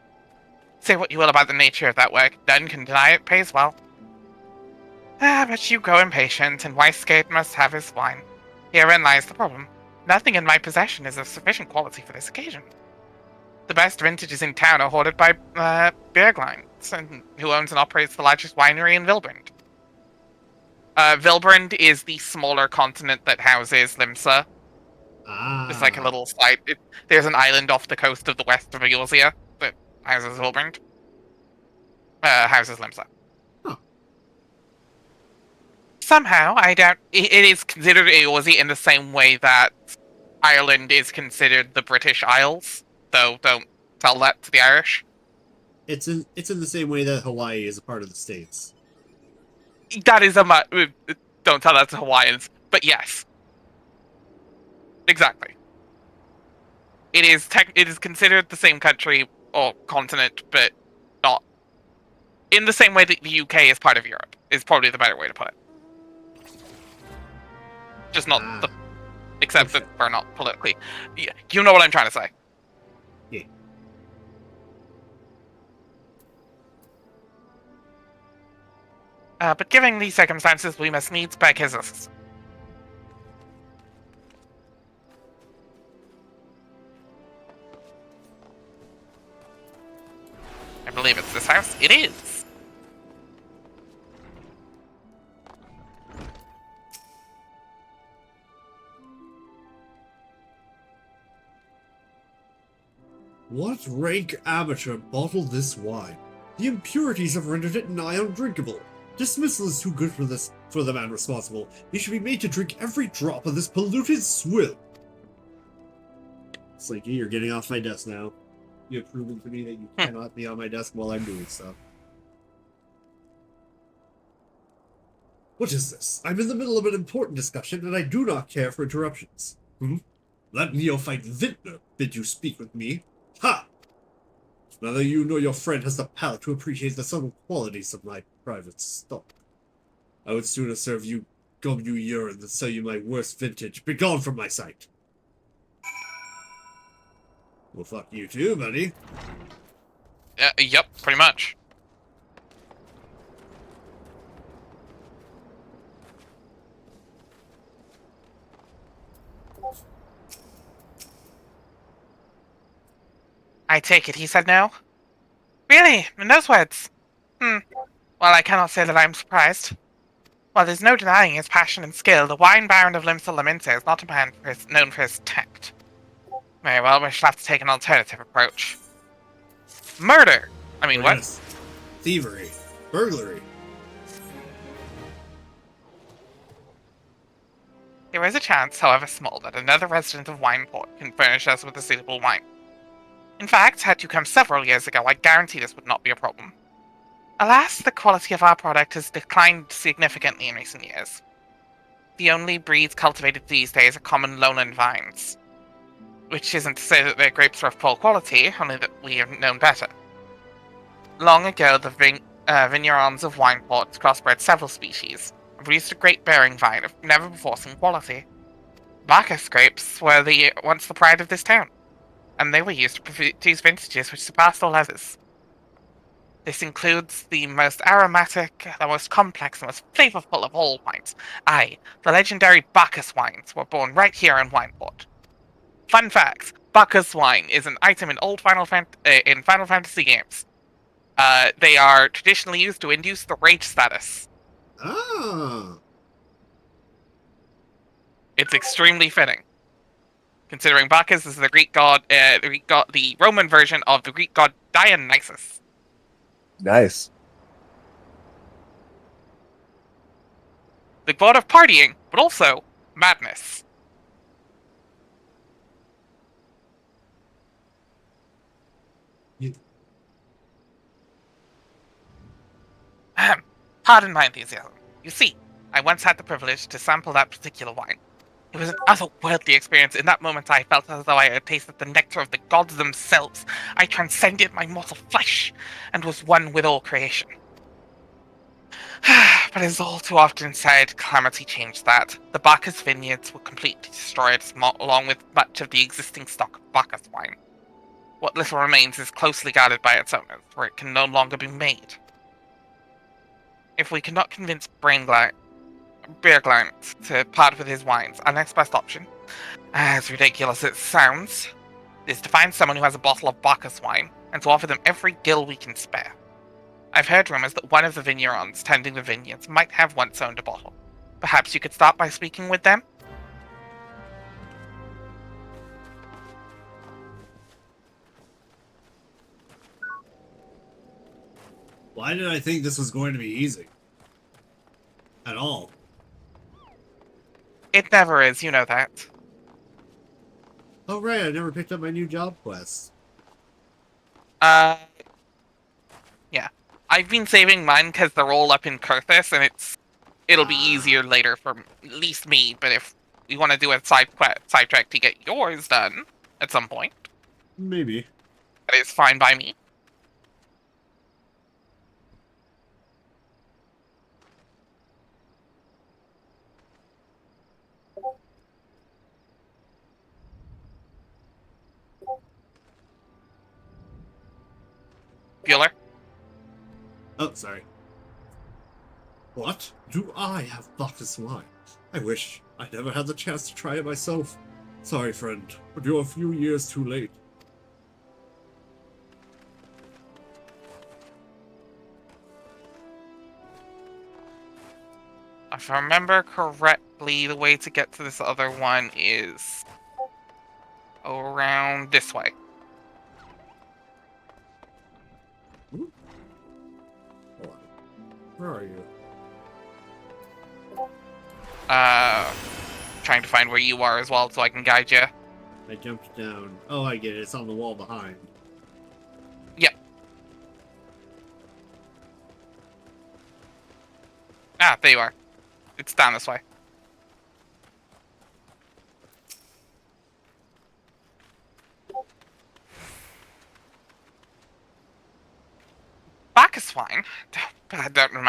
Say what you will about the nature of that work, none can deny it pays well. But you grow impatient, and Weissgate must have his wine. Herein lies the problem. Nothing in my possession is of sufficient quality for this occasion. The best vintages in town are hoarded by Berglines, who owns and operates the largest winery in Vilbrand. Vilbrand is the smaller continent that houses Limsa. Ah. It's like a little side. There's an island off the coast of the west of Eorzea that houses Vilbrand. Houses Limsa. Huh. Somehow, I doubt it is considered Eorzea in the same way that Ireland is considered the British Isles. Though, don't tell that to the Irish. It's in the same way that Hawaii is a part of the States. That is don't tell that to Hawaiians, but yes. Exactly. It is considered the same country or continent, but not in the same way that the UK is part of Europe. Is probably the better way to put it. Just not the, except that we're not politically. Yeah, you know what I'm trying to say. Yeah. But given these circumstances, we must needs beg his assistance. I believe it's this house. It is. What rank amateur bottled this wine? The impurities have rendered it nigh undrinkable. Dismissal is too good for the man responsible. He should be made to drink every drop of this polluted swill. Slinky, you're getting off my desk now. You have proven to me that you cannot be on my desk while I'm doing so. What is this? I'm in the middle of an important discussion, and I do not care for interruptions. That neophyte vintner bid you speak with me. Ha! Neither you nor your friend has the palate to appreciate the subtle qualities of my private stock. I would sooner serve you gum you urine than sell you my worst vintage. Begone from my sight! Well, fuck you too, buddy. Yep, pretty much. I take it he said no? Really? In those words? Well, I cannot say that I am surprised. While there's no denying his passion and skill, the wine baron of Limsa Lamente is not a man known for his tact. Very well, we shall have to take an alternative approach. Murder! I mean, what? Yes. Thievery. Burglary. There is a chance, however small, that another resident of Wineport can furnish us with a suitable wine. In fact, had you come several years ago, I guarantee this would not be a problem. Alas, the quality of our product has declined significantly in recent years. The only breeds cultivated these days are common lowland vines. Which isn't to say that their grapes are of poor quality, only that we have known better. Long ago, the vignerons of Wineport crossbred several species, and produced a great bearing vine of never before seen quality. Bacchus grapes were once the pride of this town, and they were used to produce vintages which surpassed all others. This includes the most aromatic, the most complex, and most flavorful of all wines. Aye, the legendary Bacchus wines were born right here in Wineport. Fun fact: Bacchus wine is an item in Final Fantasy games. They are traditionally used to induce the rage status. Ah. It's extremely fitting, considering Bacchus is the Greek god, the Roman version of the Greek god Dionysus. Nice. The god of partying, but also madness. Pardon my enthusiasm. You see, I once had the privilege to sample that particular wine. It was an otherworldly experience. In that moment, I felt as though I had tasted the nectar of the gods themselves. I transcended my mortal flesh and was one with all creation. But as all too often said, calamity changed that. The Bacchus vineyards were completely destroyed, along with much of the existing stock of Bacchus wine. What little remains is closely guarded by its owners, where it can no longer be made. If we cannot convince Beerglant to part with his wines, our next best option, as ridiculous as it sounds, is to find someone who has a bottle of Bacchus wine and to offer them every gill we can spare. I've heard rumors that one of the vignerons tending the vineyards might have once owned a bottle. Perhaps you could start by speaking with them? Why did I think this was going to be easy? At all. It never is, you know that. Oh right, I never picked up my new job quest. Yeah. I've been saving mine because they're all up in Kurthus, and it'll be easier later for at least me, but if you want to do a side track to get yours done at some point, Maybe. that is fine by me. Bueller? Oh, sorry. What? Do I have Bacchus wine? I wish I never had the chance to try it myself. Sorry, friend, but you're a few years too late. If I remember correctly, the way to get to this other one is around this way. Hold on. Where are you? Trying to find where you are as well so I can guide you. I jumped down. Oh, I get it. It's on the wall behind. Yep. Ah, there you are. It's down this way.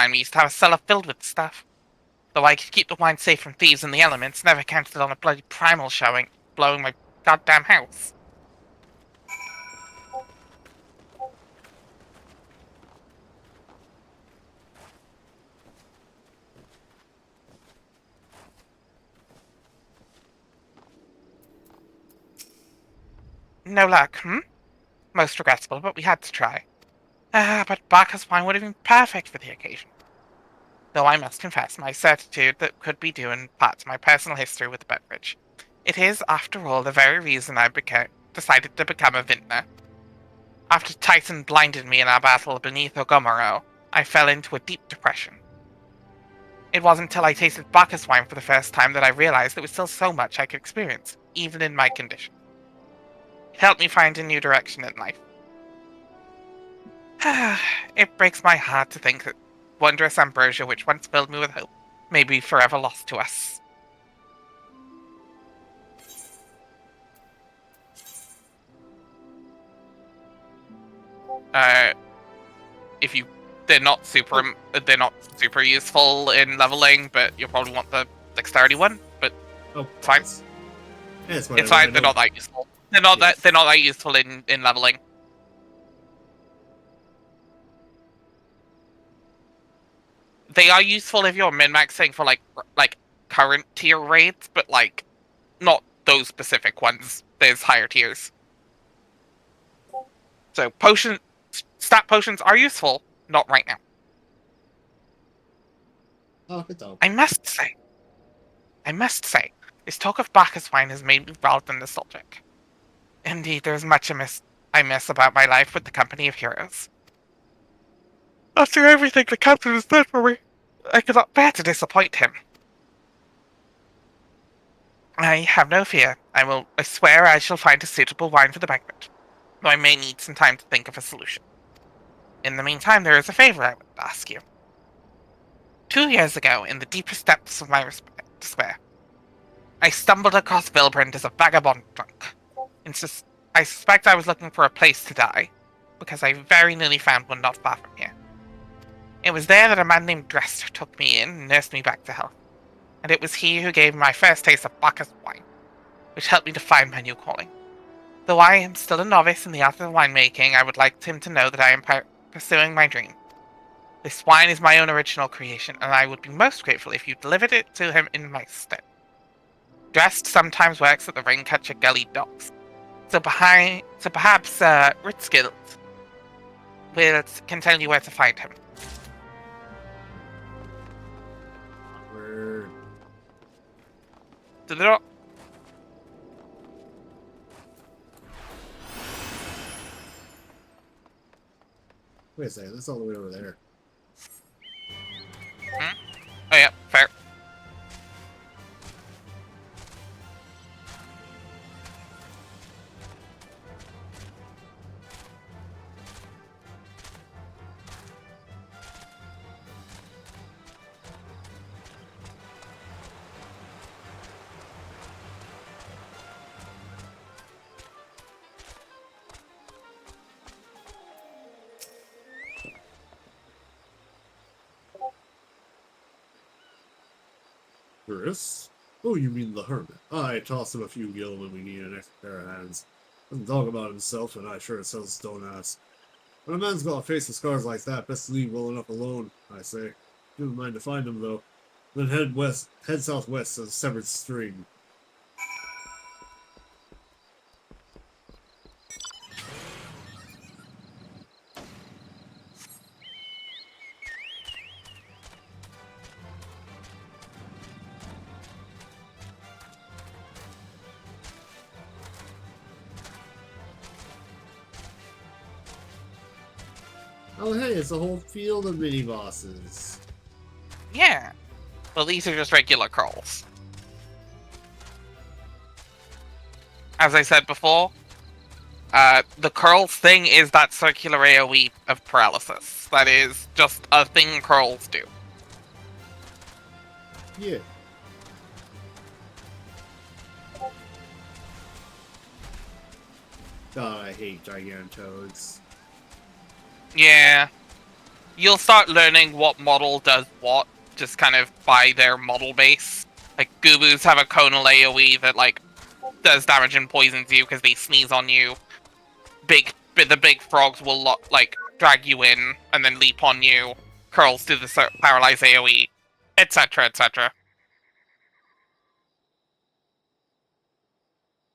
wine, we used to have a cellar filled with stuff. Though I could keep the wine safe from thieves and the elements, never counted on a bloody primal showing, blowing my goddamn house. No luck, Most regrettable, but we had to try. But Bacchus wine would have been perfect for the occasion. Though I must confess, my certitude that could be due in part to my personal history with the beverage. It is, after all, the very reason I decided to become a vintner. After Titan blinded me in our battle beneath Ogomoro, I fell into a deep depression. It wasn't until I tasted Bacchus wine for the first time that I realized there was still so much I could experience, even in my condition. It helped me find a new direction in life. It breaks my heart to think that wondrous ambrosia which once filled me with hope may be forever lost to us. They're not super useful in leveling, but you'll probably want the dexterity one. But Oh, fine. Yeah, it's Fine. They're not that useful. They're not that useful in leveling. They are useful if you're min-maxing for like current tier raids, but like not those specific ones. There's higher tiers. So stat potions are useful, not right now. Oh, good dog. I must say, this talk of Bacchus wine has made me rather nostalgic. Indeed, there is much I miss about my life with the company of heroes. After everything the captain has done for me, I cannot bear to disappoint him. I have no fear. I swear I shall find a suitable wine for the banquet, though I may need some time to think of a solution. In the meantime, there is a favor I would ask you. 2 years ago, in the deepest depths of my despair, I stumbled across Vilbrand as a vagabond drunk. I suspect I was looking for a place to die, because I very nearly found one not far from here. It was there that a man named Drest took me in and nursed me back to health, and it was he who gave me my first taste of Bacchus wine, which helped me to find my new calling. Though I am still a novice in the art of winemaking, I would like him to know that I am pursuing my dream. This wine is my own original creation, and I would be most grateful if you delivered it to him in my stead. Drest sometimes works at the Raincatcher Gully docks, so perhaps Ritzgild can tell you where to find him. Awkward. To the door. Wait a second, that's all the way over there. Oh yeah, fair. Chris? Oh, you mean the hermit. I toss him a few gil when we need an extra pair of hands. Doesn't talk about himself, and I sure as hell don't ask. When a man's got a face with scars like that, best to leave well enough alone, I say. Didn't mind to find him, though. Then head southwest to the Severed String. Oh hey, it's a whole field of mini-bosses. Yeah. Well, these are just regular crawls. As I said before, the curls thing is that circular AoE of paralysis. That is just a thing curls do. Yeah. God, I hate Gigantoads. Yeah. you'll start learning what model does what, just kind of by their model base. Like, Gubus have a conal AoE that, like, does damage and poisons you because they sneeze on you. The big frogs will, like, drag you in and then leap on you. Curls do the paralyze AoE, etc., etc.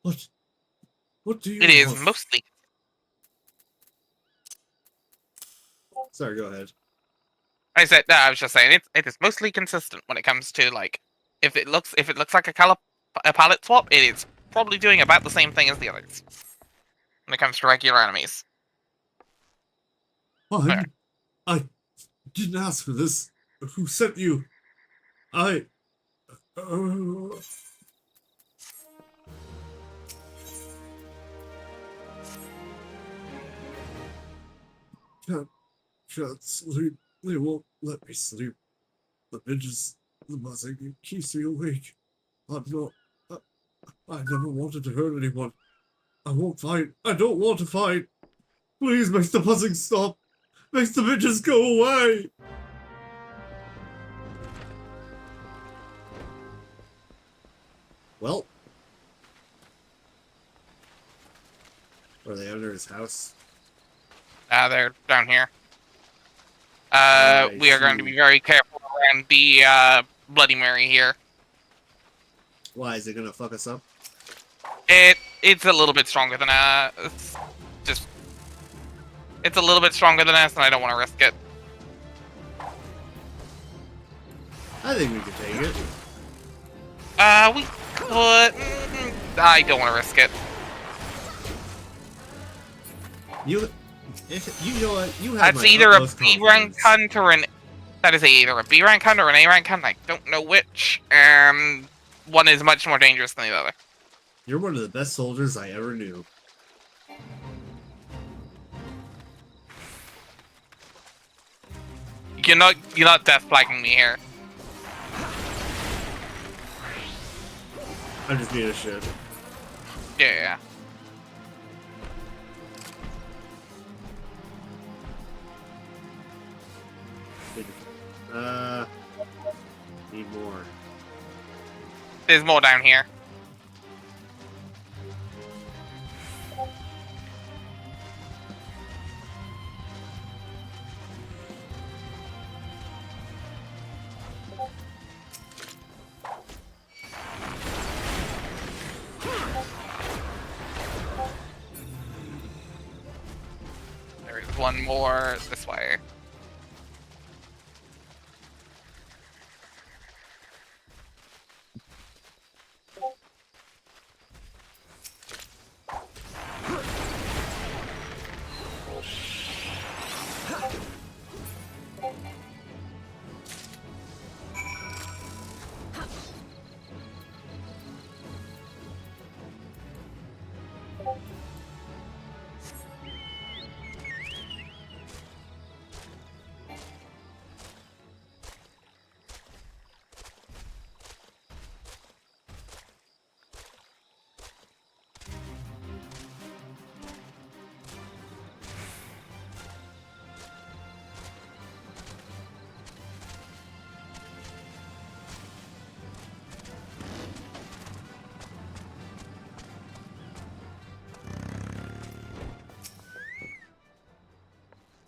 What do you It is want? mostly... Sorry, go ahead. I was just saying, it is mostly consistent when it comes to, like, if it looks like a palette swap, it is probably doing about the same thing as the others. When it comes to regular enemies. I didn't ask for this. Who sent you? I... Can't sleep. They won't let me sleep. The bitches, the buzzing, it keeps me awake. I'm not... I never wanted to hurt anyone. I won't fight. I don't want to fight. Please make the buzzing stop. Make the bitches go away. Well. Are they under his house? They're down here. I We are going to see. be very careful around the Bloody Mary here. Why, is it gonna fuck us up? It's a little bit stronger than it's a little bit stronger than us, and I don't want to risk it. I think we can take it. We could. I don't want to risk it. You know what? You have That's my either a utmost B rank confidence. hunt or an. That is either a B rank hunt or an A rank hunt. I don't know which. One is much more dangerous than the other. You're one of the best soldiers I ever knew. You're not death flagging me here. I'm just being a shit. Yeah. Need more. There's more down here. There is one more this way.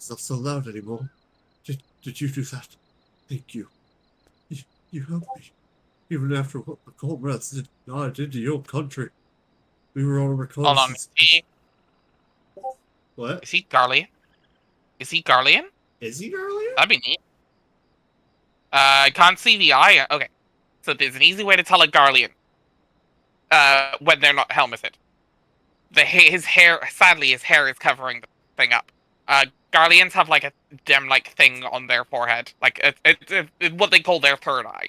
It's not so loud anymore. Did you do that? Thank you. You helped me. Even after what the comrades did to your country. We were all Hold on. reconnaissance. What? Is he Garlean? Is he Garlean? Is he Garlean? That'd be neat. I can't see the eye. Okay. So there's an easy way to tell a Garlean. When they're not helmeted. His hair, sadly, his hair is covering the thing up. Garleans have like a gem-like thing on their forehead. Like, it's what they call their third eye.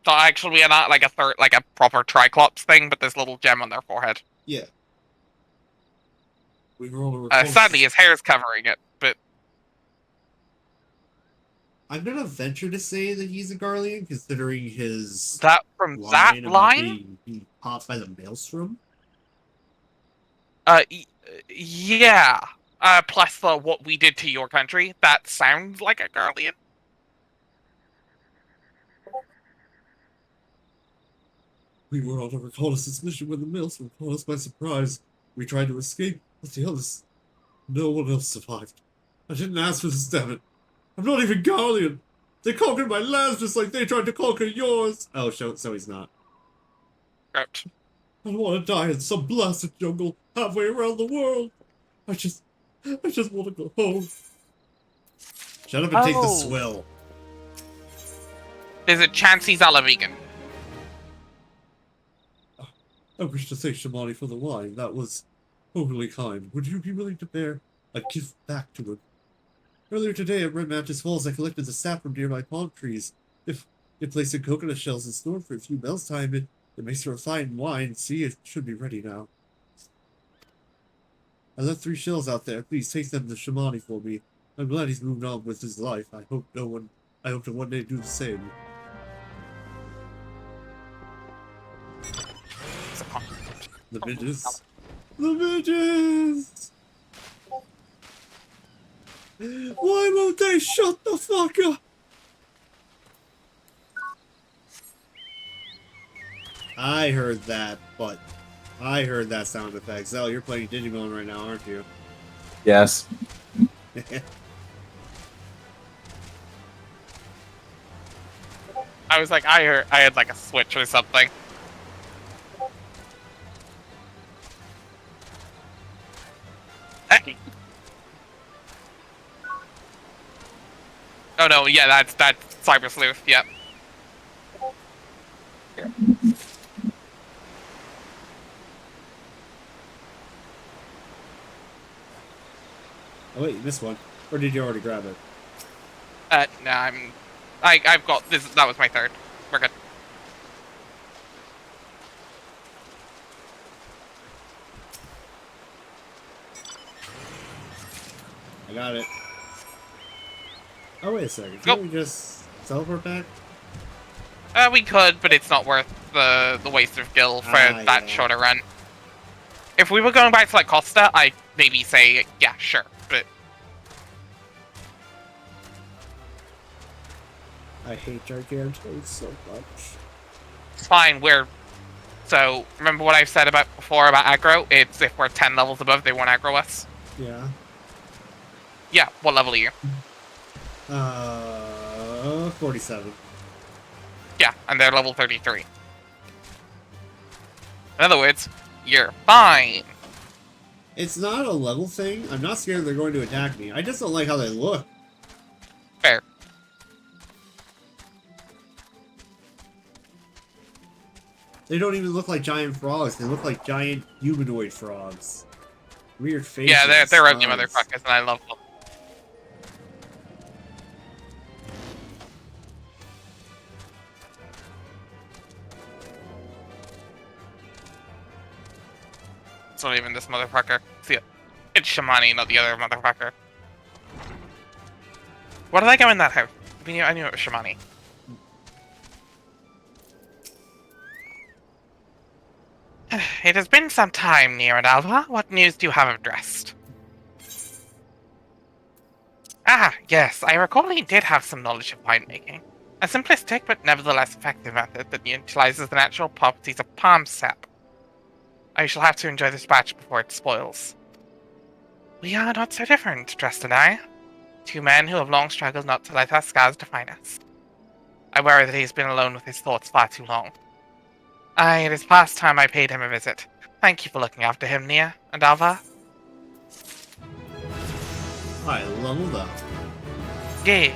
So actually, not like a proper Triclops thing, but this little gem on their forehead. Yeah. We were all reconnaissance. Sadly, his hair is covering it, but I'm gonna venture to say that he's a Garlean, considering his that about line, being popped by the maelstrom. yeah. plus what we did to your country, that sounds like a Guardian. We were on a reconnaissance mission when the maelstrom caught us by surprise. We tried to escape, but the others... No one else survived. I didn't ask for this, damn it. I'm not even Guardian. They conquered my lands just like they tried to conquer yours. Oh, so he's not. Correct. I don't want to die in some blasted jungle halfway around the world. I just want to go home. Shut up and take the Oh. swill. There's a chance he's all a vegan. I wish to thank Shamani for the wine. That was overly kind. Would you be willing to bear a gift back to him? Earlier today at Red Mantis Falls, I collected the sap from nearby palm trees. If you place in coconut shells and stored for a few bells time, it makes for a fine wine. See, it should be ready now. I left 3 shells out there. Please take them to Shamani for me. I'm glad he's moved on with his life. I hope to one day do the same. The midges. The midges! Why won't they shut the fuck up? I heard that, but I heard that sound effect. Zell, you're playing Digimon right now, aren't you? Yes. I was like, I had like a switch or something. Hey. Oh no, yeah, that's Cyber Sleuth, yep. Oh wait, you missed one. Or did you already grab it? No, I've got this. That was my third. We're good. I got it. Oh wait a second. Nope. Can't we just teleport back? We could, but it's not worth the waste of gil for that yeah. shorter run. If we were going back to like Costa, I'd maybe say yeah, sure, but I hate Gigantos so much. it's fine. So remember what I've said before about aggro? It's if we're 10 levels above, they won't aggro us. Yeah. Yeah, what level are you? 47. Yeah, and they're level 33. In other words, you're fine. It's not a level thing. I'm not scared they're going to attack me. I just don't like how they look. Fair. They don't even look like giant frogs. They look like giant humanoid frogs. Weird faces. Yeah, they're ugly eyes. motherfuckers, and I love them. It's not even this motherfucker. See, it's Shamani, not the other motherfucker. What did I go in that house? I knew it was Shamani. It has been some time, Nier and Alva. What news do you have of Drest? Ah, yes, I recall he did have some knowledge of winemaking. A simplistic but nevertheless effective method that utilizes the natural properties of palm sap. I shall have to enjoy this batch before it spoils. We are not so different, Drest and I. 2 men who have long struggled not to let our scars define us. I worry that he has been alone with his thoughts far too long. It is past time I paid him a visit. Thank you for looking after him, Nia and Alva. I love that. Yay.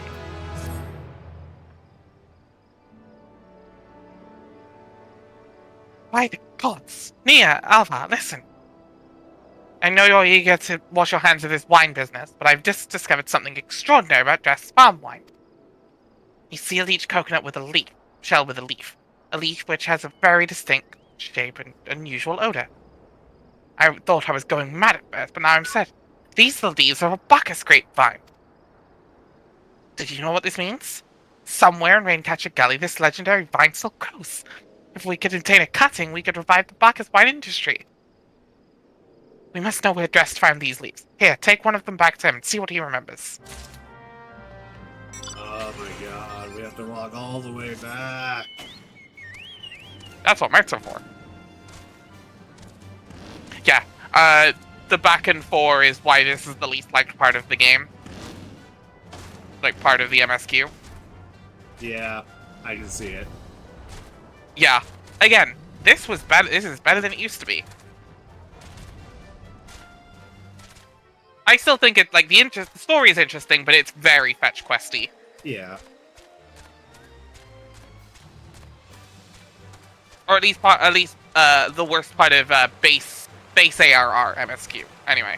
By the gods! Nia, Alva, listen. I know you're eager to wash your hands of this wine business, but I've just discovered something extraordinary about Drest's farm wine. You seal each coconut with a leaf, shell with a leaf which has a very distinct shape and unusual odor. I thought I was going mad at first, but now I'm set. These are the leaves of a Bacchus grapevine. Did you know what this means? Somewhere in Raincatcher Gully, this legendary vine still grows. If we could obtain a cutting, we could revive the Bacchus wine industry. We must know where Drest found these leaves. Here, take one of them back to him and see what he remembers. Oh my god, we have to walk all the way back. That's what Mercs are for. Yeah, the back and four is why this is the least liked part of the game. Like, part of the MSQ. Yeah, I can see it. Yeah. Again, this is better than it used to be. I still think it, like, the story is interesting, but it's very fetch questy. Yeah. Or at least the worst part of base ARR MSQ. Anyway.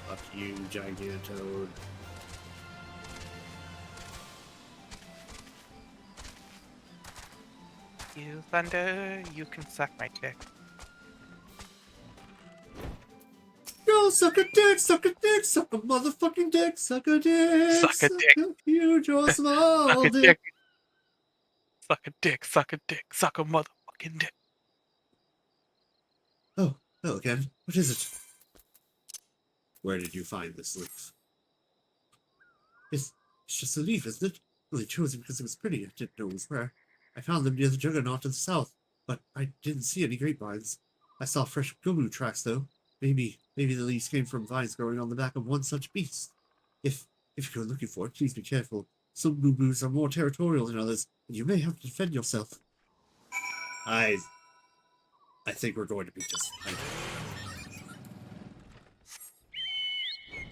Fuck you, Gigantode. You thunder, you can suck my dick. Go suck a dick, suck a dick, suck a motherfucking dick, suck a dick. Suck a dick. A huge or small Suck a dick. dick. Suck a dick, suck a dick, suck a motherfucking dick. Oh, hello again. What is it? Where did you find this leaf? It's just a leaf, isn't it? Well, I chose it because it was pretty. I didn't know it was rare. I found them near the Juggernaut to the south, but I didn't see any grapevines. I saw fresh gumu tracks, though. Maybe the leaves came from vines growing on the back of one such beast. If you're looking for it, please be careful. Some gumus are more territorial than others, and you may have to defend yourself. I think we're going to be just fine.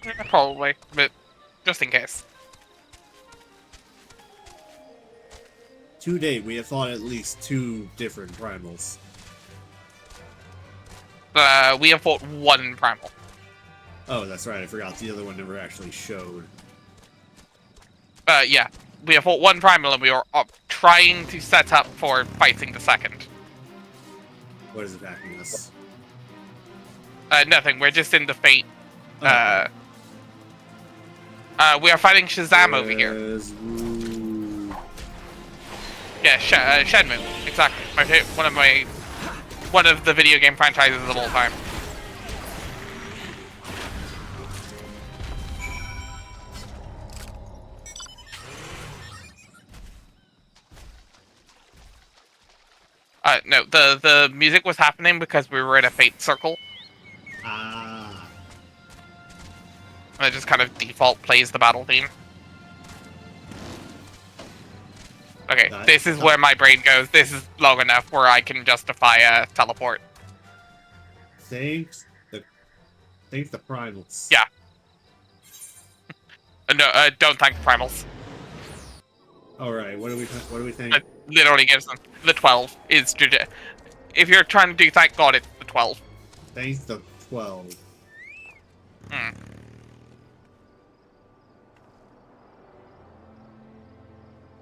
Yeah, probably, but just in case. To date, we have fought at least 2 different primals. We have fought one primal. Oh, that's right. I forgot the other one never actually showed. Yeah. We have fought one primal and we are trying to set up for fighting the second. What is attacking us? Nothing. We're just in the fate. Oh. We are fighting Shazam over here. Yeah, Shenmue. Exactly. One of the video game franchises of all time. No, the music was happening because we were in a fate circle. Ah. And it just kind of default plays the battle theme. Okay, this is where my brain goes. This is long enough where I can justify a teleport. Thanks the primals. Yeah. No, don't thank the primals. All right. What do we think? It literally gives them the 12 is. If you're trying to do thank God, it's the 12. Thanks the 12. Hmm.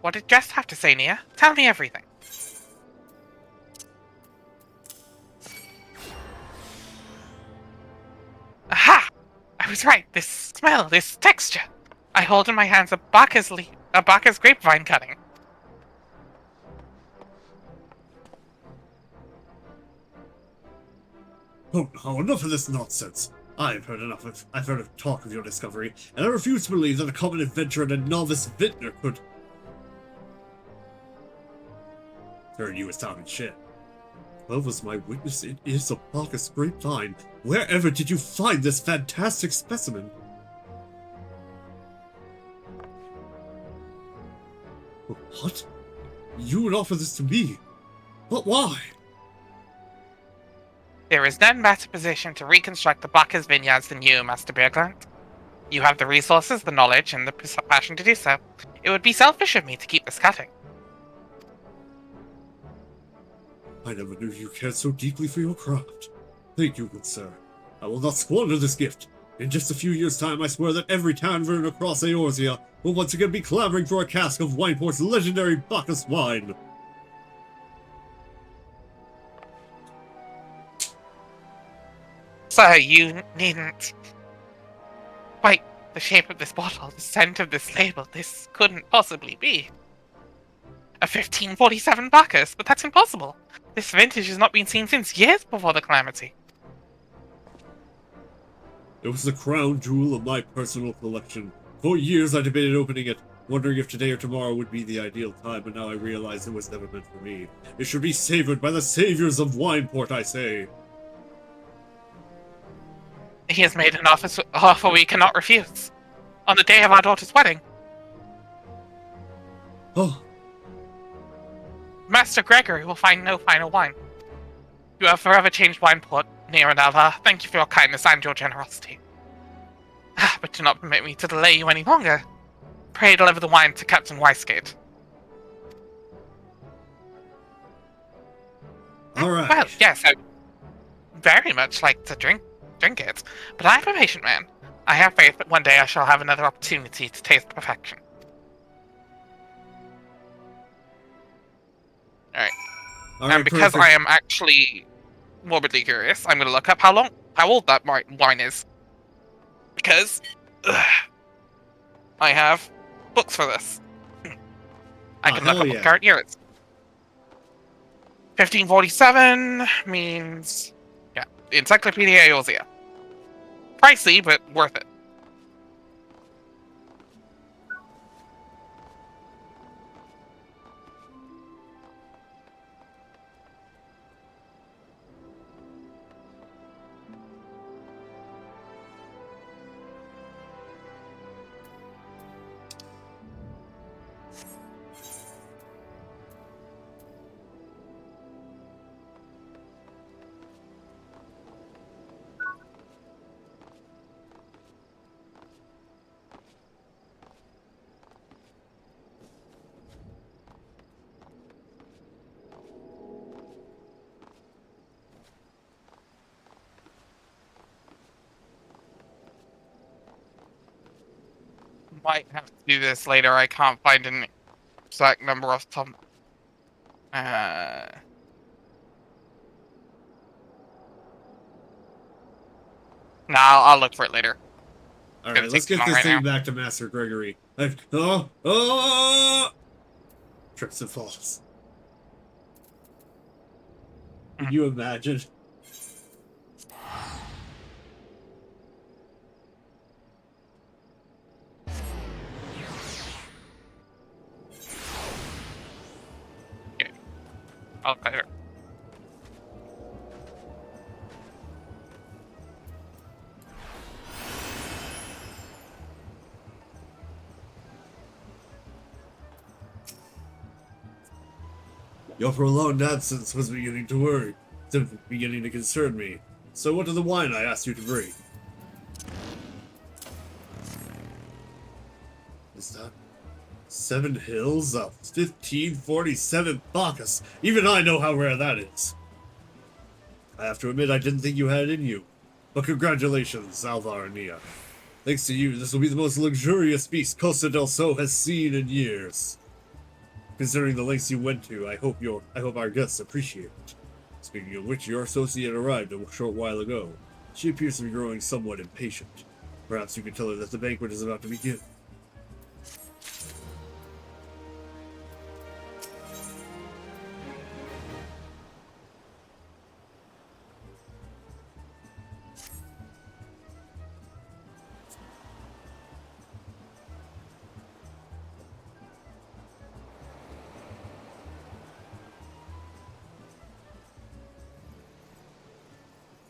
What did Jess have to say, Nia? Tell me everything. Aha! I was right. This smell, this texture. I hold in my hands a Bacchus grapevine cutting. Oh, enough of this nonsense. I've heard talk of your discovery, and I refuse to believe that a common adventurer and a novice vintner could turn you as talking shit. 12 was my witness. It is a Bacchus grapevine. Wherever did you find this fantastic specimen? What? You would offer this to me? But why? There is none better positioned to reconstruct the Bacchus vineyards than you, Master Bjergland. You have the resources, the knowledge, and the passion to do so. It would be selfish of me to keep this cutting. I never knew you cared so deeply for your craft. Thank you, good sir. I will not squander this gift. In just a few years' time, I swear that every tavern across Eorzea will once again be clamoring for a cask of Wineport's legendary Bacchus wine. Sir, you needn't. Quite the shape of this bottle, the scent of this label, this couldn't possibly be a 1547 Bacchus, but that's impossible. This vintage has not been seen since years before the calamity. It was the crown jewel of my personal collection. For years I debated opening it, wondering if today or tomorrow would be the ideal time, but now I realize it was never meant for me. It should be savored by the saviors of Wineport, I say. He has made an offer we cannot refuse. On the day of our daughter's wedding, Oh, Master Gregory will find no finer wine. You have forever changed Wineport, near and ever. Thank you for your kindness and your generosity. But do not permit me to delay you any longer. Pray deliver the wine to Captain Weisgate. alright. Well, yes, I very much like to drink it, but I am a patient man. I have faith that one day I shall have another opportunity to taste perfection. Alright. And because I am actually morbidly curious, I'm going to look up how old that wine is. Because I have books for this. I can look up what current year it's. 1547 means, yeah, Encyclopedia Eorzea. Pricey, but worth it. Might have to do this later. I can't find an exact number off the top. Nah, I'll look for it later. Alright, let's get this thing back to Master Gregory. Trips and falls. Can you imagine? I'll cut her. Your prolonged absence was beginning to worry, beginning to concern me. So what of the wine I asked you to bring? Is that 7 Hills of 1547 Bacchus? Even I know how rare that is. I have to admit I didn't think you had it in you. But congratulations, Alvar and Nia. Thanks to you, this will be the most luxurious feast Costa del Sol has seen in years. Considering the lengths you went to, I hope our guests appreciate it. Speaking of which, your associate arrived a short while ago. She appears to be growing somewhat impatient. Perhaps you could tell her that the banquet is about to begin.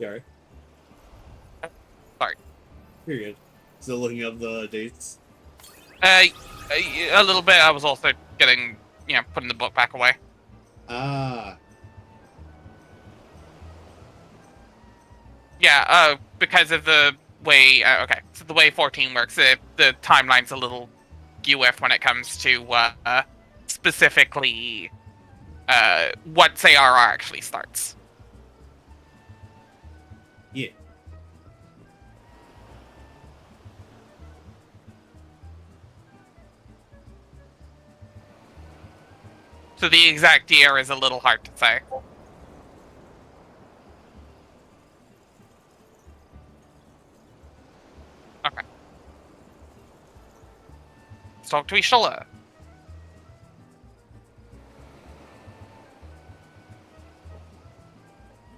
Sorry. Sorry. You're good. Still looking up the dates? A little bit. I was also getting, putting the book back away. Ah. Yeah, because of the way, okay, so the way 14 works, the timeline's a little UF when it comes to, specifically, once ARR actually starts. Yeah. So the exact year is a little hard to say. Okay. Let's talk to Ishala.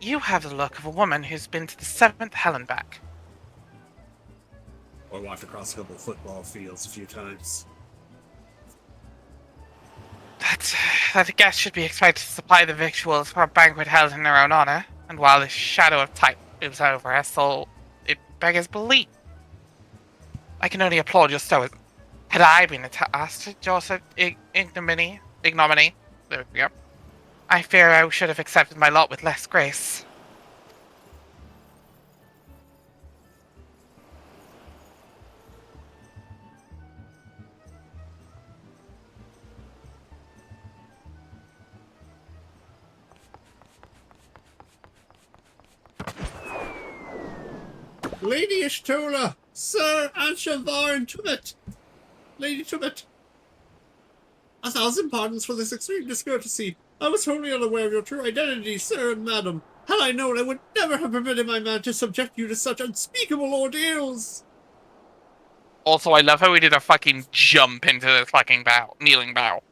You have the look of a woman who's been to the 7th hell and back. Or walked across a couple of football fields a few times. That guest should be expected to supply the victuals for a banquet held in their own honor, and while the shadow of type moves over her soul, it beggars belief. I can only applaud your stoicism. Had I been asked to Joseph ignominy, there we go, I fear I should have accepted my lot with less grace. Lady Ishtola! Sir Anshavar and Tubet! Lady Tubet! 1,000 pardons for this extreme discourtesy. I was wholly unaware of your true identity, sir and madam. Had I known, I would never have permitted my man to subject you to such unspeakable ordeals! Also, I love how he did a fucking jump into this fucking bow, kneeling bow.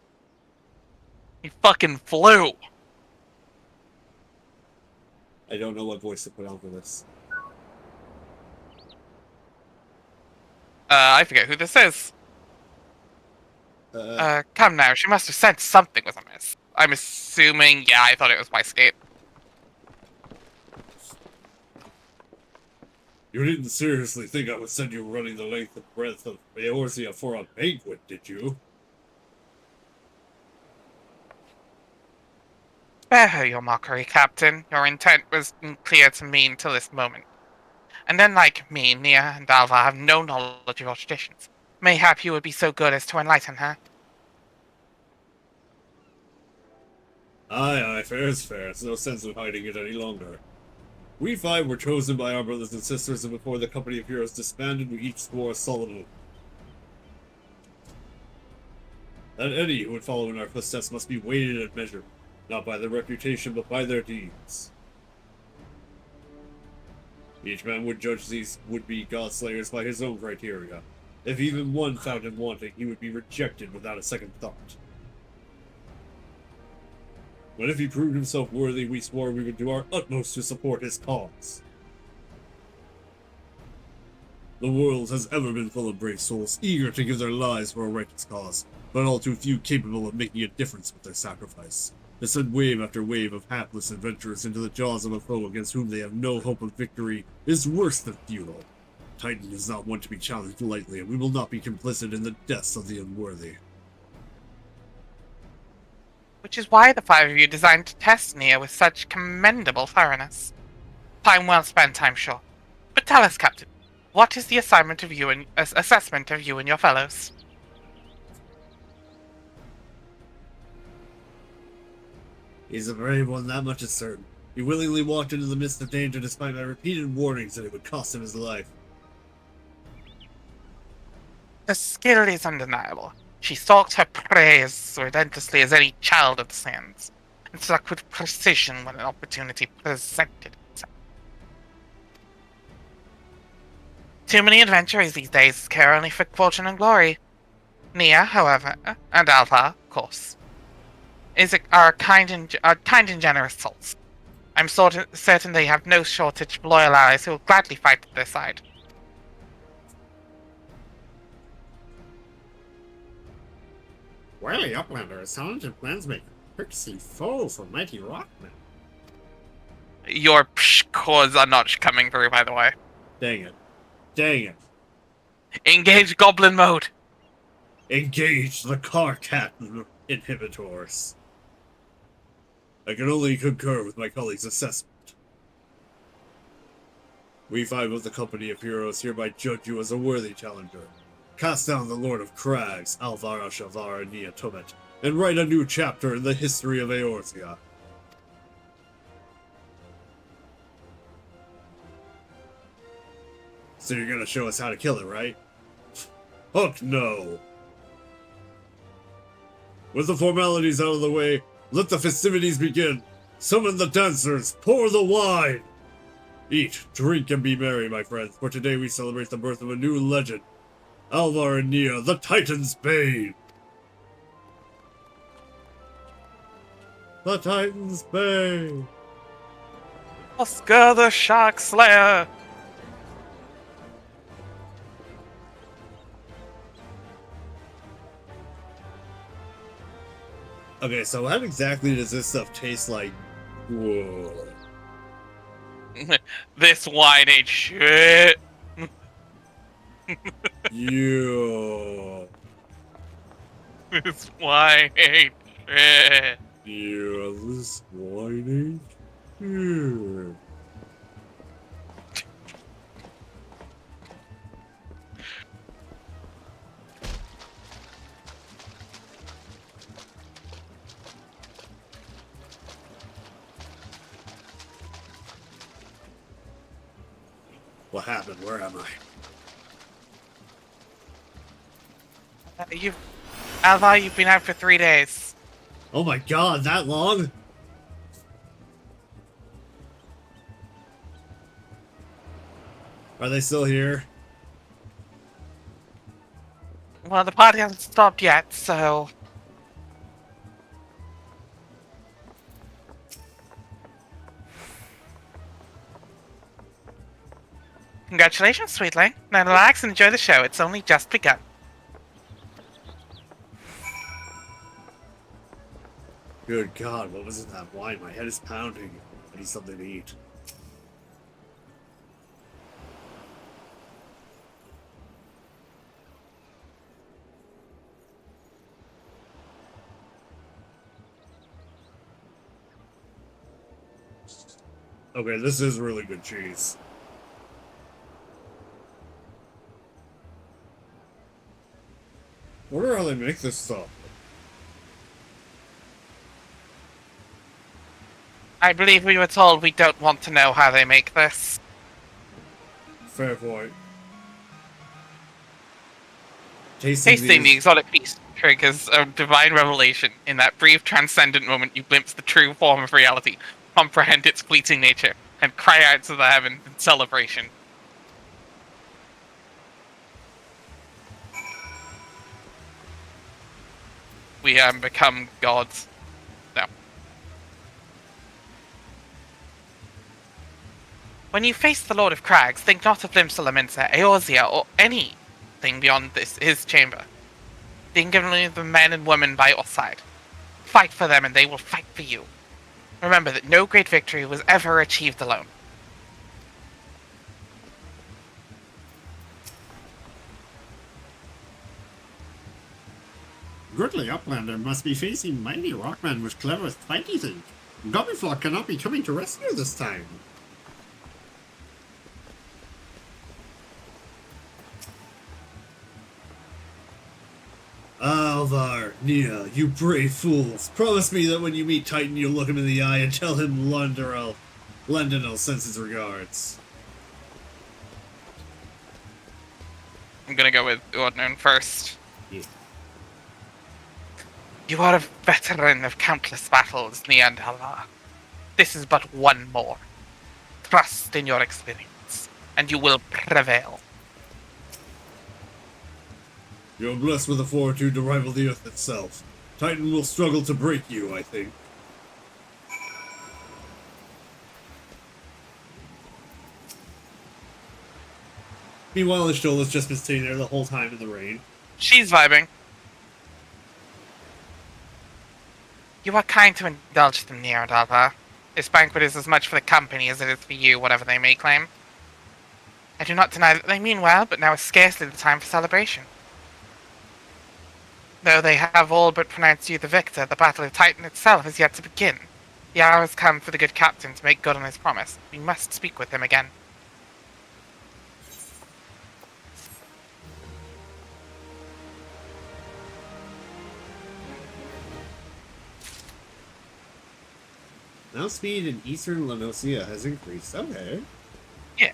He fucking flew! I don't know what voice to put on for this. I forget who this is. Come now, she must have said something was amiss. I'm assuming, yeah, I thought it was my skate. You didn't seriously think I would send you running the length and breadth of Eorzea for a banquet, did you? Spare her your mockery, Captain. Your intent was clear to me until this moment. And unlike me, Nia and Alva have no knowledge of your traditions. Mayhap you would be so good as to enlighten her. Aye, fair is fair. It's no sense of hiding it any longer. We 5 were chosen by our brothers and sisters, and before the company of heroes disbanded, we each swore a solemn oath that any who would follow in our footsteps must be weighted and measured, not by their reputation, but by their deeds. Each man would judge these would-be godslayers by his own criteria. If even one found him wanting, he would be rejected without a second thought. But if he proved himself worthy, we swore we would do our utmost to support his cause. The world has ever been full of brave souls, eager to give their lives for a righteous cause, but all too few capable of making a difference with their sacrifice. To send wave after wave of hapless adventurers into the jaws of a foe against whom they have no hope of victory is worse than futile. Titan is not one to be challenged lightly, and we will not be complicit in the deaths of the unworthy. Which is why the 5 of you designed to test Nia with such commendable thoroughness. Time well spent, I'm sure. But tell us, Captain, what is the assessment of you and your fellows? He's a brave one, that much is certain. He willingly walked into the midst of danger despite my repeated warnings that it would cost him his life. The skill is undeniable. She stalked her prey as relentlessly as any child of the sands, and struck with precision when an opportunity presented itself. Too many adventurers these days care only for fortune and glory. Nia, however, and Alva, of course, are kind and generous souls. I'm certain they have no shortage of loyal allies who will gladly fight at their side. Wily Uplander is talented plansmaker, pixie foe for mighty rockmen. Your cores are not coming through, by the way. Dang it. Dang it. Engage goblin mode. Engage the Carcat inhibitors. I can only concur with my colleague's assessment. We 5 of the Company of Heroes hereby judge you as a worthy challenger. Cast down the Lord of Crags, Alvara Shavar and Nia Tumet, and write a new chapter in the history of Eorzea. So you're gonna show us how to kill it, right? Fuck no! With the formalities out of the way, let the festivities begin. Summon the dancers, pour the wine. Eat, drink, and be merry, my friends, for today we celebrate the birth of a new legend. Alvar and Nia, the Titan's Bane. The Titan's Bane. Oscar the Shark Slayer! Okay, so what exactly does this stuff taste like? Whoa. This wine ain't shit! Yeah. This wine ain't shit! Yeah, this wine ain't here. What happened? Where am I? Alva, you've been out for 3 days. Oh my god, that long? Are they still here? Well, the party hasn't stopped yet, so... Congratulations, sweetling. Now relax and enjoy the show. It's only just begun. Good god, what was in that wine? My head is pounding. I need something to eat. Okay, this is really good cheese. Wonder how they make this stuff. I believe we were told we don't want to know how they make this. Fair point. Tasting the exotic beast triggers a divine revelation. In that brief transcendent moment, you glimpse the true form of reality, comprehend its fleeting nature, and cry out to the heavens in celebration. We have become gods. No. When you face the Lord of Crags, think not of Limsa Laminsa, Eorzea, or anything beyond his chamber. Think only of the men and women by your side. Fight for them and they will fight for you. Remember that no great victory was ever achieved alone. Goodly Uplander must be facing mighty rockman with cleverest fighting thing. Gobbyflock cannot be coming to rescue this time. Alvar, Nia, you brave fools. Promise me that when you meet Titan, you'll look him in the eye and tell him London'll sends his regards. I'm gonna go with Ordnung first. Yeah. You are a veteran of countless battles, Neanderthal. This is but one more. Trust in your experience, and you will prevail. You're blessed with a fortitude to rival the earth itself. Titan will struggle to break you, I think. Meanwhile, Ishtola's just been sitting there the whole time in the rain. She's vibing. You are kind to indulge them, Neanderthal. This banquet is as much for the company as it is for you, whatever they may claim. I do not deny that they mean well, but now is scarcely the time for celebration. Though they have all but pronounced you the victor, the Battle of Titan itself is yet to begin. The hour has come for the good captain to make good on his promise. We must speak with him again. Now speed in eastern Lanosia has increased. Okay. Yeah.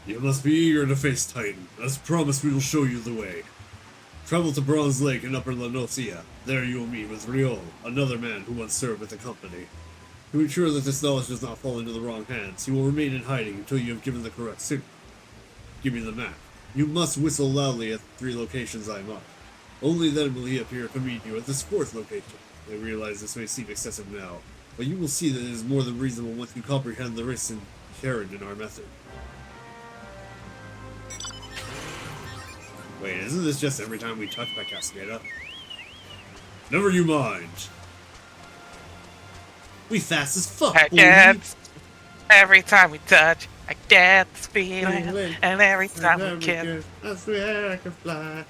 You must be eager to face Titan. As promised, we will show you the way. Travel to Bronze Lake in Upper Lanosia. There you will meet with Riol, another man who once served with the company. To ensure that this knowledge does not fall into the wrong hands, you will remain in hiding until you have given the correct signal. Give me the map. You must whistle loudly at the 3 locations I mark. Only then will he appear to meet you at this 4th location. I realize this may seem excessive now, but you will see that it is more than reasonable once you comprehend the risks inherent in our method. Wait, isn't this just every time we touch by Cascada? Never you mind. We fast as fuck, I boy. get, every time we touch, I get this feeling, and every time we kiss. I swear I can fly.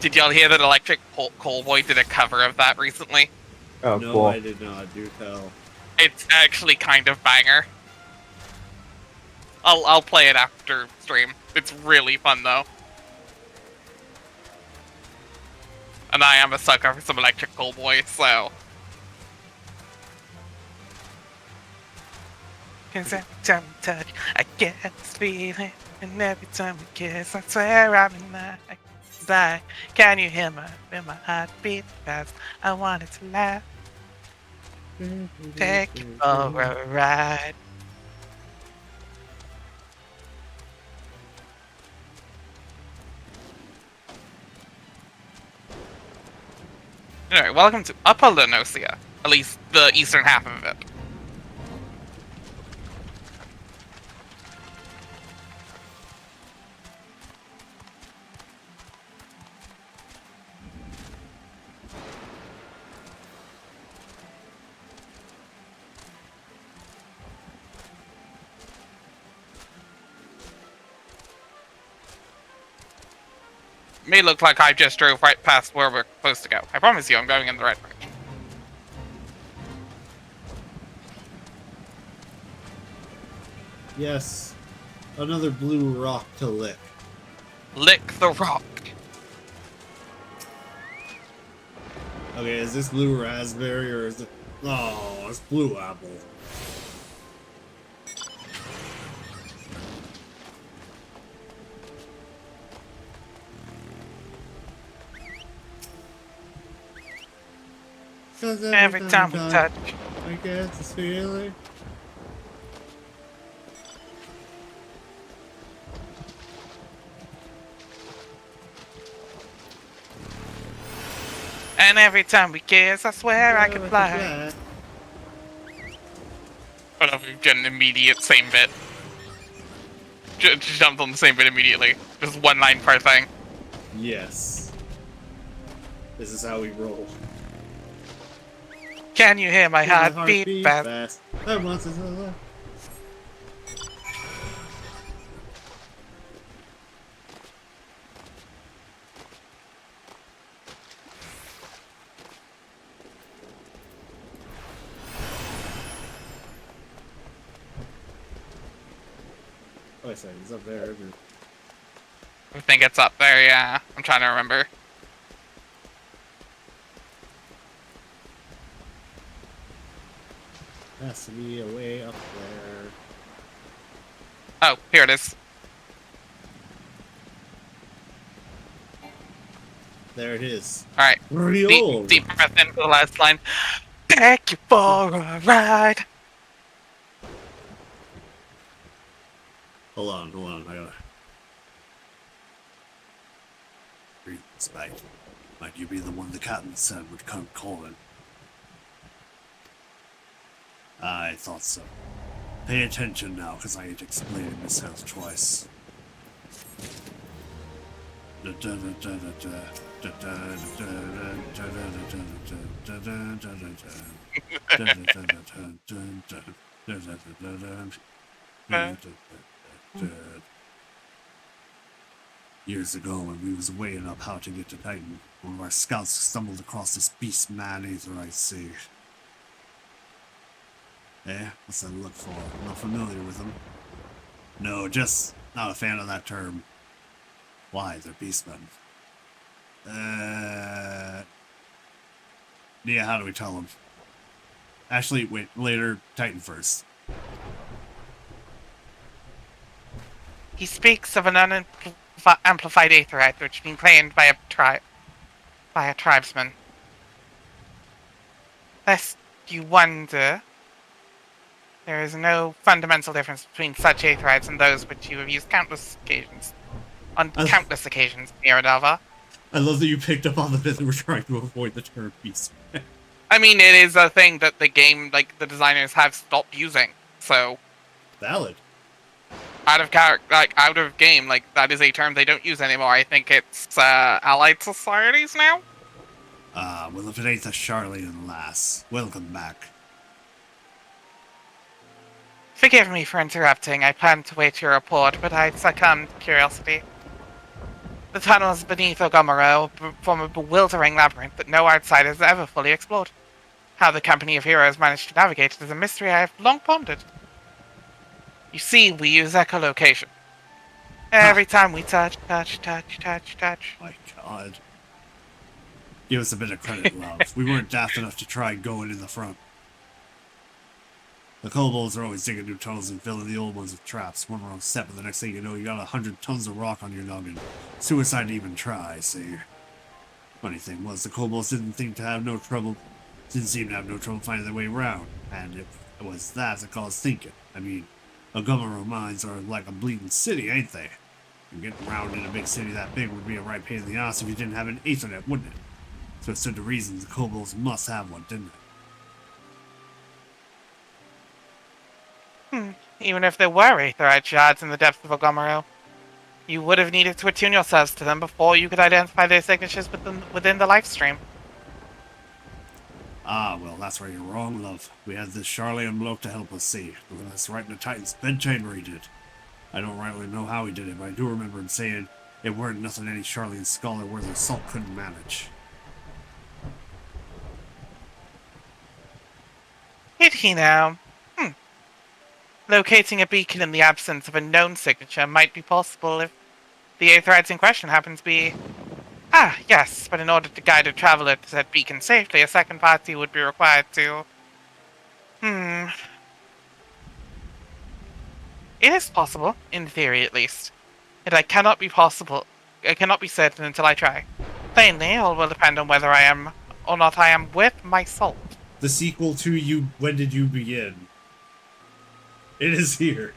Did y'all hear that Electric Callboy did a cover of that recently? Oh, No, cool. I did not. Do tell. It's actually kind of banger. I'll play it after stream. It's really fun though. And I am a sucker for some Electric Callboy, so. Cause every time we touch, I get this feeling, and every time we kiss, I swear I'm in my blind. Can you hear my heartbeat fast? I want it to laugh. Take you for a ride. Anyway, welcome to Upper Lanosia. At least the eastern half of it. May look like I just drove right past where we're supposed to go. I promise you I'm going in the right direction. Yes. Another blue rock to lick. Lick the rock. Okay, is this blue raspberry or is it... Oh, it's blue apple. Every time we touch. I get this feeling. And every time we kiss, I swear I can fly. But I've got an immediate same bit. Just jumped on the same bit immediately. Just one line per thing. Yes. This is how we roll. Can you hear my heartbeat fast? I want to know. Oh, I say he's up there. I think it's up there, yeah. I'm trying to remember. Has to be a way up there. Oh, here it is. There it is. Alright. Real. Deep breath in for the last line. Take you for a ride. Hold on, I gotta... Spike. Might you be the one the captain said would come calling? I thought so. Pay attention now, because I ain't explaining myself twice. Years ago, when we was weighing up how to get to Titan, one of our scouts stumbled across this beast man-eater I see. Eh? What's that look for? Not familiar with them? No, just not a fan of that term. Why? They're beastmen. Yeah, how do we tell them? Actually, wait, later, Titan first. He speaks of an unamplified aetherite which has been claimed by a tribesman. Lest you wonder, there is no fundamental difference between such aetherites and those which you have used on countless occasions, Miradava. I love that you picked up on the bit that we're trying to avoid the term beast. I mean, it is a thing that the game, like, the designers have stopped using, so... Valid. Out of game, like, that is a term they don't use anymore. I think it's, allied societies now? Well, if it ain't the Charlene lass, welcome back. Forgive me for interrupting. I planned to wait your report, but I succumbed to curiosity. The tunnels beneath Ogomoro form a bewildering labyrinth that no outsider has ever fully explored. How the Company of Heroes managed to navigate it is a mystery I have long pondered. You see, we use echolocation. Every time we touch. My God. Give us a bit of credit, love. We weren't daft enough to try going in the front. The kobolds are always digging new tunnels and filling the old ones with traps. One wrong step, and the next thing you know, you got 100 tons of rock on your noggin. Suicide to even try, see. Funny thing was, the kobolds didn't seem to have no trouble finding their way around, and it was that caused thinking. I mean, Ogomoro mines are like a bleeding city, ain't they? And getting around in a big city that big would be a right pain in the ass if you didn't have an Ethernet, wouldn't it? So it stood to reason the kobolds must have one, didn't they? Even if there were aetherite shards in the depths of Ogomoro, you would have needed to attune yourselves to them before you could identify their signatures within the life stream. Ah, well, that's where you're wrong, love. We had this Charlian bloke to help us see. That's right in the Titan's bedchamber he did. I don't rightly know how he did it, but I do remember him saying it weren't nothing any Charlian scholar worth of salt couldn't manage. Did he now? Locating a beacon in the absence of a known signature might be possible if the aetherites in question happen to be... Ah, yes, but in order to guide a traveler to that beacon safely, a second party would be required to... It is possible, in theory at least. Yet I cannot be certain until I try. Plainly, all will depend on whether I am or not I am with my salt. The sequel to You, When Did You Begin? It is here.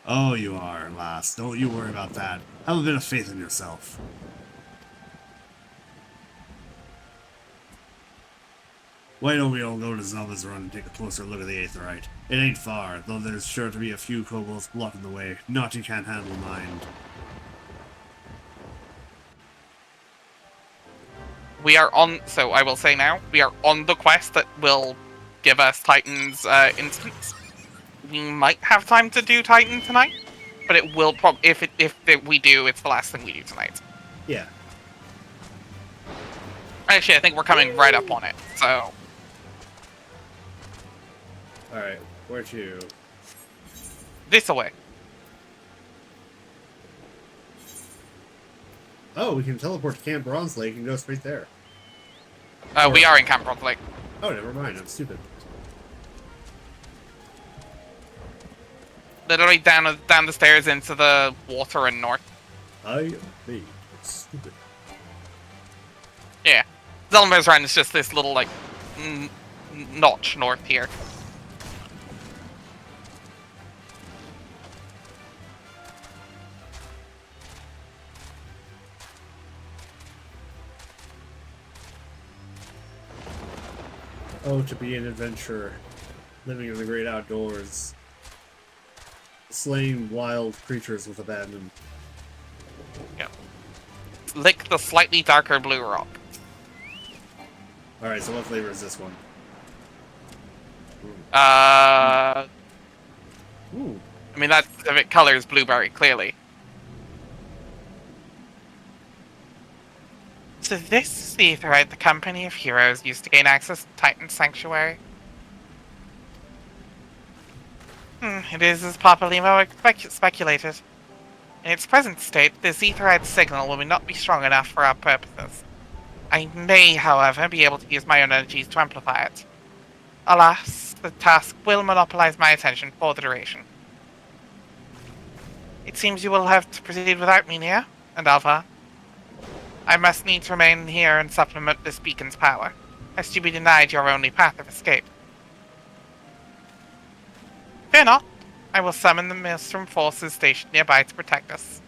Oh, you are, lass. Don't you worry about that. Have a bit of faith in yourself. Why don't we all go to Zelda's Run and take a closer look at the aetherite? It ain't far, though there's sure to be a few kobolds blocking the way. Not you can't handle mind. We are on, so I will say now, we are on the quest that will give us Titan's instance. We might have time to do Titan tonight, but it will if we do, it's the last thing we do tonight. Yeah. Actually, I think we're coming right up on it, so... Alright, where to? This away. Oh, we can teleport to Camp Bronze Lake and go straight there. We are in Camp Bronze Lake. Oh, never mind, I'm stupid. Literally down the stairs into the water and north. I am being stupid. Yeah. Zelmer's Run is just this little, like, notch north here. Oh, to be an adventurer, living in the great outdoors, slaying wild creatures with abandon. Yeah. Lick the slightly darker blue rock. Alright, so what flavor is this one? Ooh. I mean, that specific color is blueberry, clearly. So this is the aetherite the Company of Heroes used to gain access to Titan's Sanctuary. It is as popularly speculated. In its present state, this aetherite signal will not be strong enough for our purposes. I may, however, be able to use my own energies to amplify it. Alas, the task will monopolize my attention for the duration. It seems you will have to proceed without me, Nia and Alpha. I must needs remain here and supplement this beacon's power, lest you be denied your only path of escape. Fear not. I will summon the Maelstrom forces stationed nearby to protect us.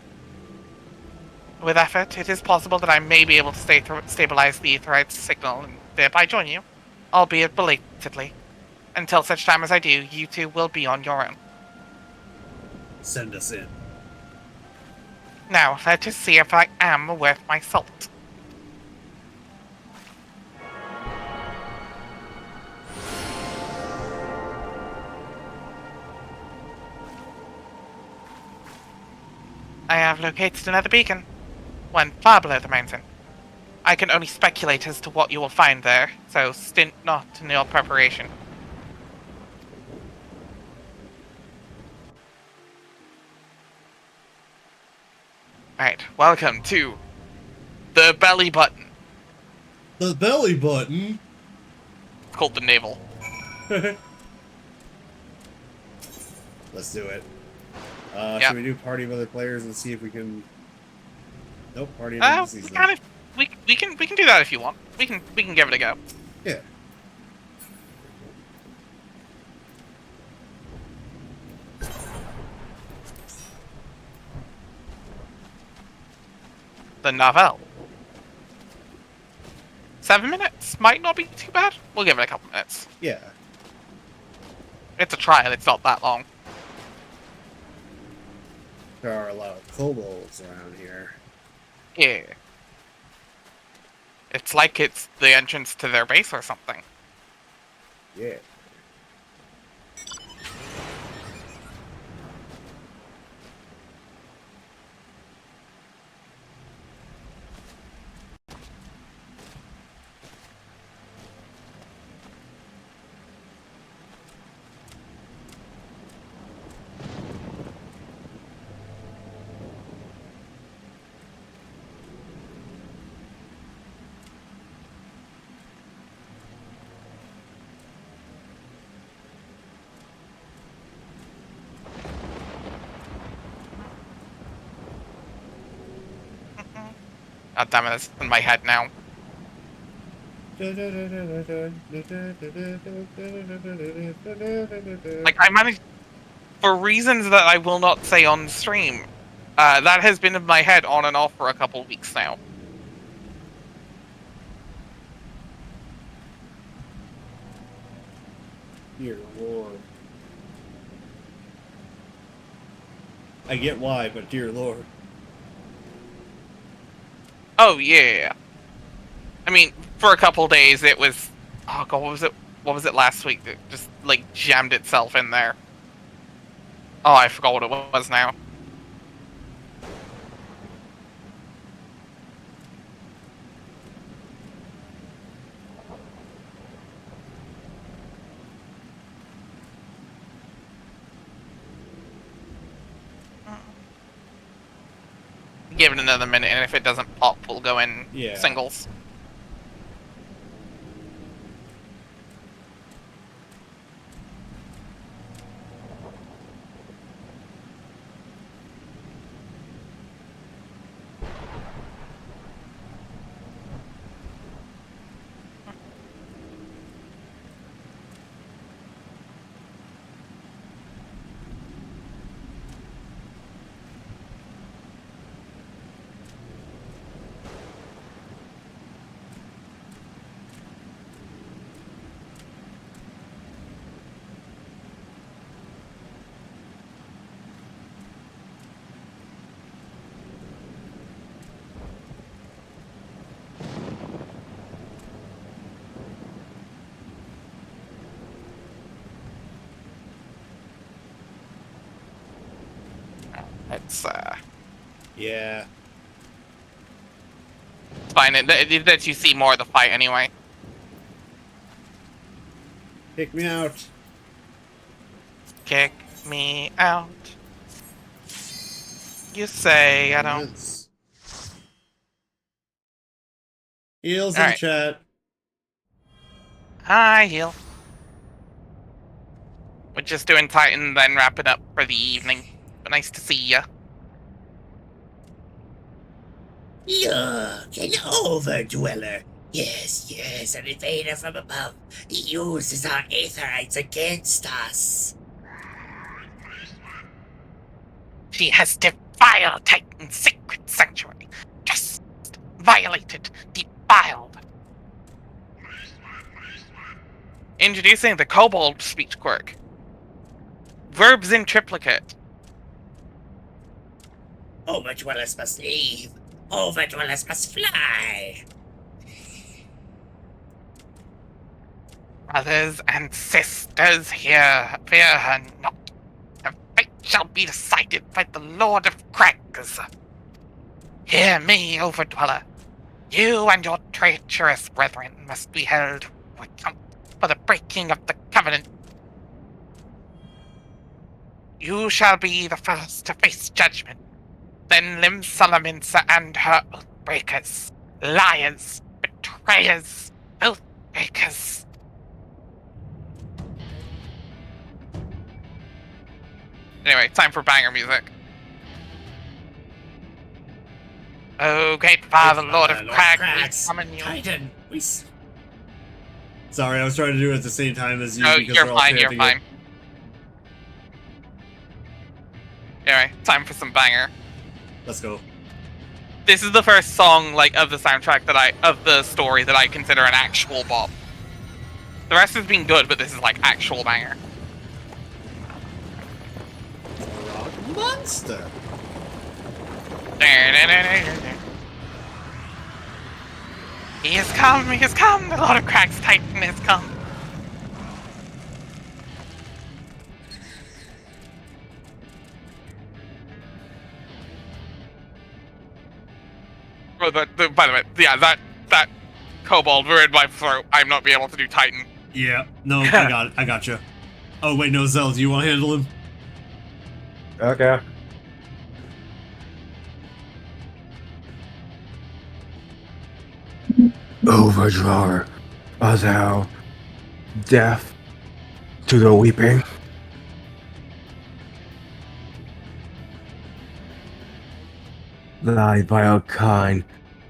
With effort, it is possible that I may be able to stabilize the Aetherite's signal and thereby join you, albeit belatedly. Until such time as I do, you two will be on your own. Send us in. Now, let us see if I am worth my salt. I have located another beacon, one far below the mountain. I can only speculate as to what you will find there, so stint not in your preparation. Alright, welcome to the belly button. The belly button? It's called the navel. Let's do it. Yep. Should we do party of other players and see if we can... Nope, party of NPCs. We can do that if you want. We can give it a go. Yeah. The novel. 7 minutes might not be too bad. We'll give it a couple minutes. Yeah. It's a trial. It's not that long. There are a lot of kobolds around here. Yeah. It's like it's the entrance to their base or something. Yeah. God damn it, it's in my head now. Like, I managed, for reasons that I will not say on stream, that has been in my head on and off for a couple weeks now. Dear Lord. I get why, but dear Lord. Oh, yeah. I mean, for a couple days it was... Oh god, what was it? What was it last week that just, like, jammed itself in there? Oh, I forgot what it was now. Give it another minute, and if it doesn't pop, we'll go in singles. It's, Yeah. it's fine. It lets you see more of the fight anyway. Kick me out. Kick me out. You say, I don't... Yes. Heels in Alright. chat. Hi, heal. We're just doing Titan, then wrapping up for the evening. But nice to see ya. Look, an overdweller. Yes, an invader from above. He uses our aetherites against us. She has defiled Titan's sacred sanctuary. Just violated, defiled. Introducing the Kobold speech quirk. Verbs in triplicate. Overdwellers must leave. Overdwellers must fly. Brothers and sisters here, fear her not. Her fate shall be decided by the Lord of Crags. Hear me, Overdweller. You and your treacherous brethren must be held to account for the breaking of the covenant. You shall be the first to face judgment. Then Lim Salaminsa and her oathbreakers. Liars, betrayers, oathbreakers. Anyway, time for banger music. Oh, great Father, Lord of Crags, we summon you. Titan, Sorry, I was trying to do it at the same time as you. No, because you're we're all fine, you're chanting fine. it. Anyway, time for some banger. Let's go. This is the first song, like, of the soundtrack of the story that I consider an actual bop. The rest has been good, but this is, like, actual banger. Rock monster. He has come, the Lord of Crags Titan has come. Oh, by the way, yeah, that kobold ruined my throat. I'm not being able to do Titan. Yeah. No, I got you. Oh wait, no, Zell, do you want to handle him? Okay. Overdrawer, art thou deaf to the weeping? Thy vile kind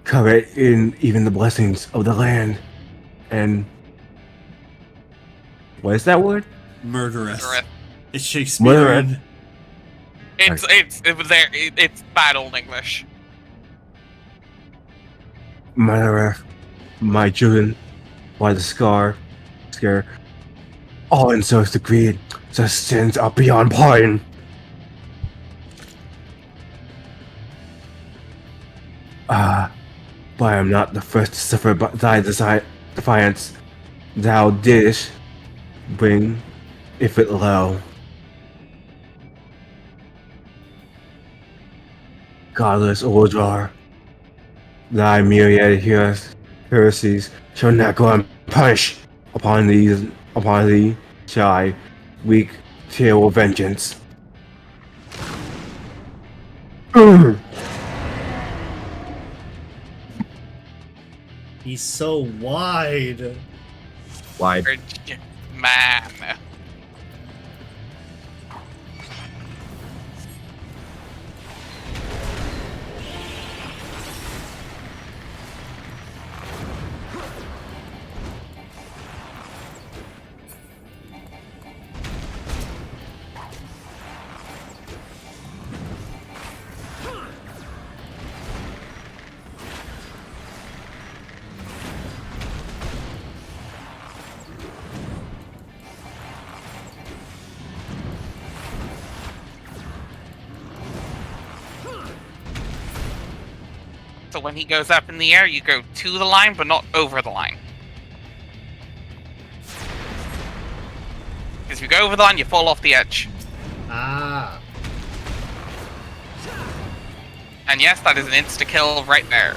covet in even the blessings of the land, and what is that word? Murderous. Murderous. It's Shakespearean. It's bad old English. Murderer, my children, by the scare, all in such degree, the sins are beyond pardon. But I am not the first to suffer by thy defiance. Thou didst bring Ifrit low. Godless Oldrar, thy myriad heresies shall not go unpunished upon thee, shy, weak, fearful vengeance. He's so wide. Why? Man. So when he goes up in the air, you go to the line, but not over the line. Because if you go over the line, you fall off the edge. Ah. And yes, that is an insta-kill right there.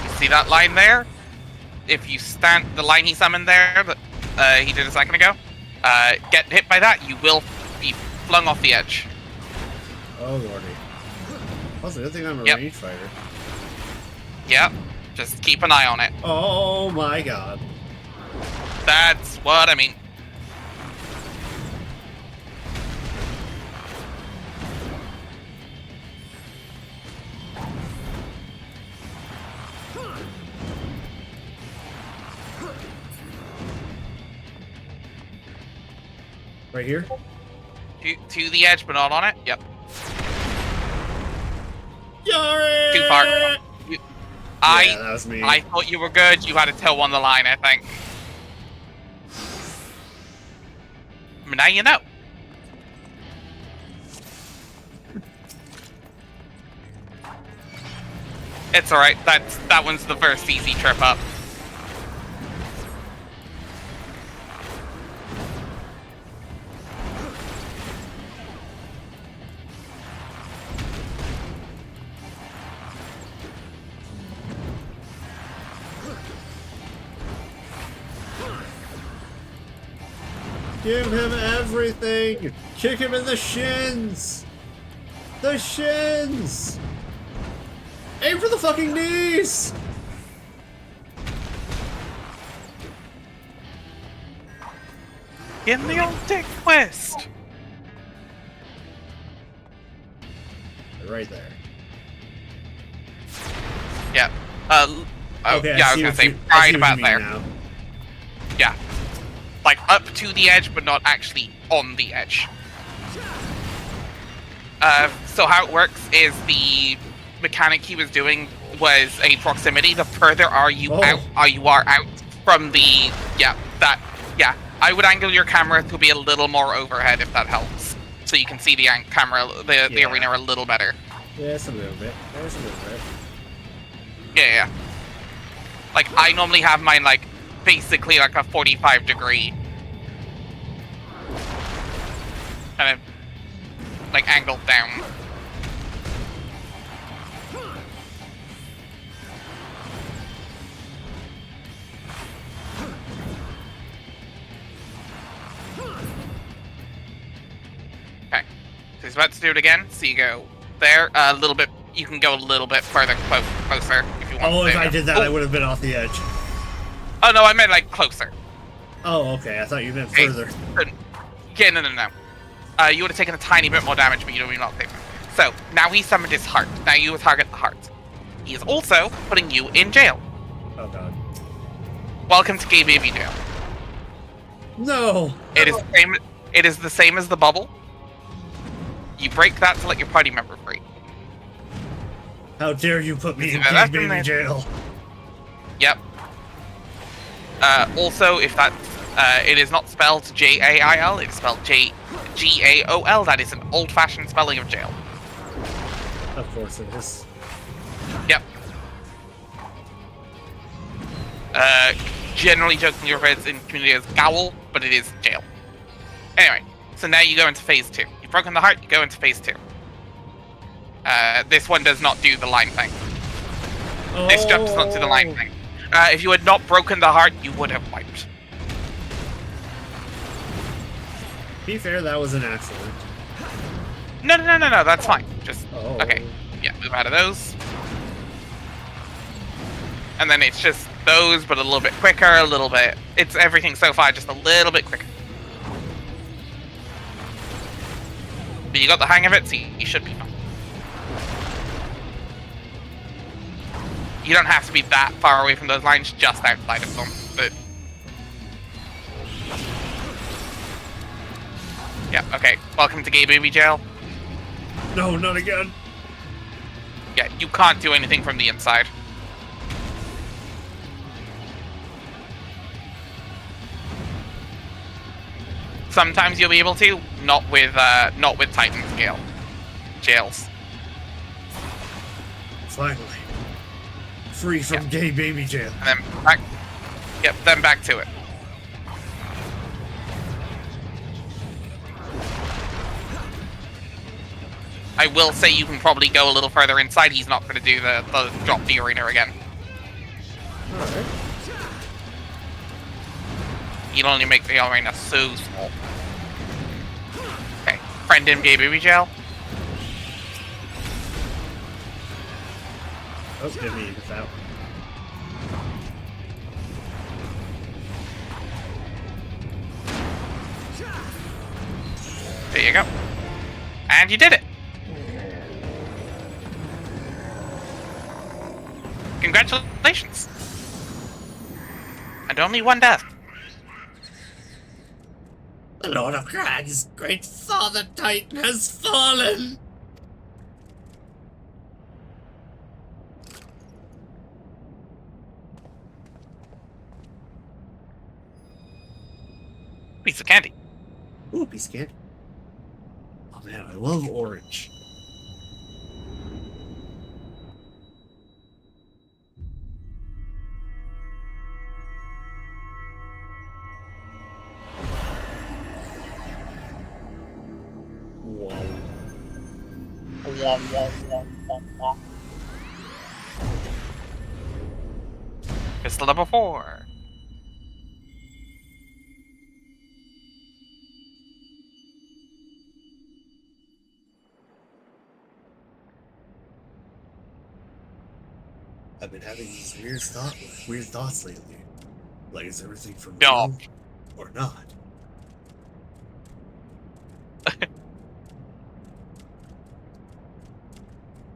You see that line there? If you stand the line he summoned there, that he did a second ago, get hit by that, you will be flung off the edge. Oh lordy. Also, good thing I'm a Yep. range fighter. Yep. Just keep an eye on it. Oh my god. That's what I mean. Right here? To the edge, but not on it. Yep. Yari! Too far. Yeah, that was me. I thought you were good. You had a toe on the line, I think. But now you know. It's alright. That one's the first easy trip up. Give him everything! Kick him in the shins! The shins! Aim for the fucking knees! In the old dick twist. Right there. Yeah. Okay, yeah, I was gonna say right about there. Now. Yeah. Like up to the edge, but not actually on the edge. So how it works is the mechanic he was doing was a proximity. The further you are out from the I would angle your camera to be a little more overhead if that helps, so you can see the the arena a little better. Yes, a little bit. There's a little bit. Yeah. Like I normally have mine like basically like a 45-degree kind of like angled down. Okay, so he's about to do it again. So you go there a little bit. You can go a little bit further closer if you want. Oh, if There I you go. did that, I would have been off the edge. Oh no, I meant like closer. Oh, okay. I thought you meant further. Yeah, no. You would have taken a tiny bit more damage, but you don't not take it. So now he summoned his heart. Now you target the heart. He is also putting you in jail. Oh god. Welcome to Gay Baby Jail. No. It is the same as the bubble. You break that to let your party member free. How dare you put me in Yeah, Gay Baby Jail? Yep. Also, if that it is not spelled Jail, it is spelled Gaol. That is an old-fashioned spelling of jail. Of course it is. Yep. Generally jokingly referred in community as Gowl, but it is jail. Anyway, so now you go into phase 2. You've broken the heart, you go into phase 2. This one does not do the line thing. This jump does not do the line thing. If you had not broken the heart, you would have wiped. To be fair, that was an accident. No, that's fine. Just, Oh. okay. Yeah, move out of those. And then it's just those, but a little bit quicker, a little bit... It's everything so far, just a little bit quicker. But you got the hang of it, so you should be fine. You don't have to be that far away from those lines, just outside of them. But... yeah, okay. Welcome to Gay Baby Jail. No, not again. Yeah, you can't do anything from the inside. Sometimes you'll be able to, not with Titan jails. Finally. Free from Gay Baby Jail. And then back. Yep, then back to it. I will say you can probably go a little further inside. He's not going to do the drop the arena again. Alright. He'll only make the arena so small. Okay, friend in Gay Baby Jail. Oh, didn't mean to get that one. you go. And you did it. Congratulations. And only one death. The Lord of Crags, great Father Titan, has fallen! Piece of candy. Ooh, piece of candy. Oh man, I love orange. Pistol number 4. I've been having these weird thoughts lately. Like, is everything for No. real or not?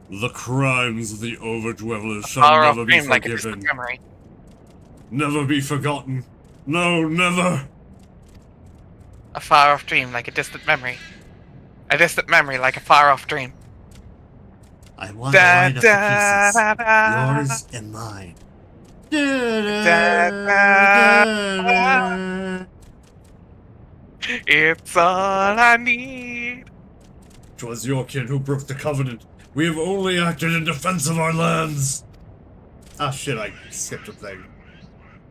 The crimes of the Overdwellers shall Far off never be dream like a distant forgiven. memory. Never be forgotten. No, never! A far off dream like a distant memory. A distant memory like a far off dream. I want to line up the pieces. Yours and mine. It's all I need. 'Twas your kin who broke the covenant. We have only acted in defense of our lands. Ah, shit, I skipped a thing.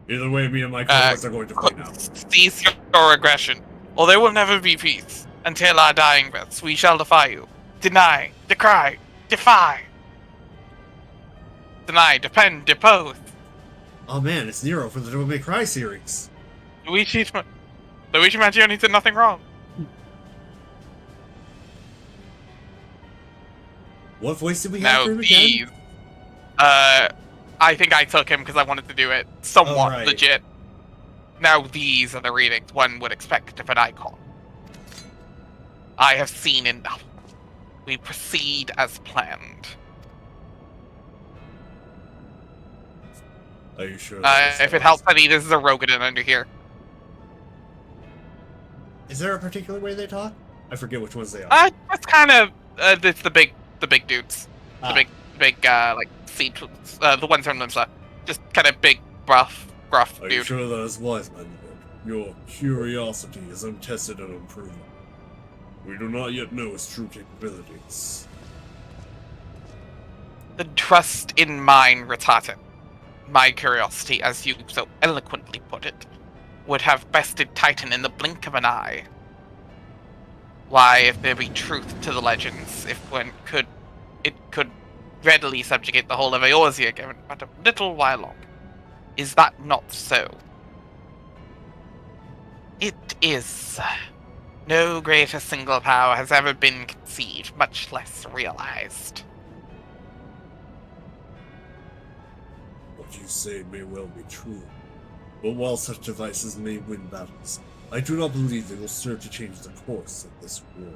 Either way, me and my comrades are going to play now. Cease your aggression, or there will never be peace. Until our dying breaths, we shall defy you. Deny, decry, defy. Deny, depend, depose. Oh man, it's Nero from the Devil May Cry series. Luigi Mangione did nothing wrong. What voice did we have Now for him these, again? I think I took him because I wanted to do it somewhat right. legit. Now these are the readings one would expect of an icon. I have seen enough. We proceed as planned. Are you sure? If it helps any, this is a Rogadin under here. Is there a particular way they talk? I forget which ones they are. It's kind of it's the big dudes, Ah. the big like sea the ones from Limsa, just kind of big, gruff Are you dude. sure that is wise, my lord? Your curiosity is untested and unproven. We do not yet know its true capabilities. The trust in mine, Ratatin. My curiosity, as you so eloquently put it, would have bested Titan in the blink of an eye. Why, if there be truth to the legends, if one could, it could readily subjugate the whole of Eorzea given but a little while longer. Is that not so? It is. No greater single power has ever been conceived, much less realized. What you say may well be true. But while such devices may win battles, I do not believe they will serve to change the course of this war.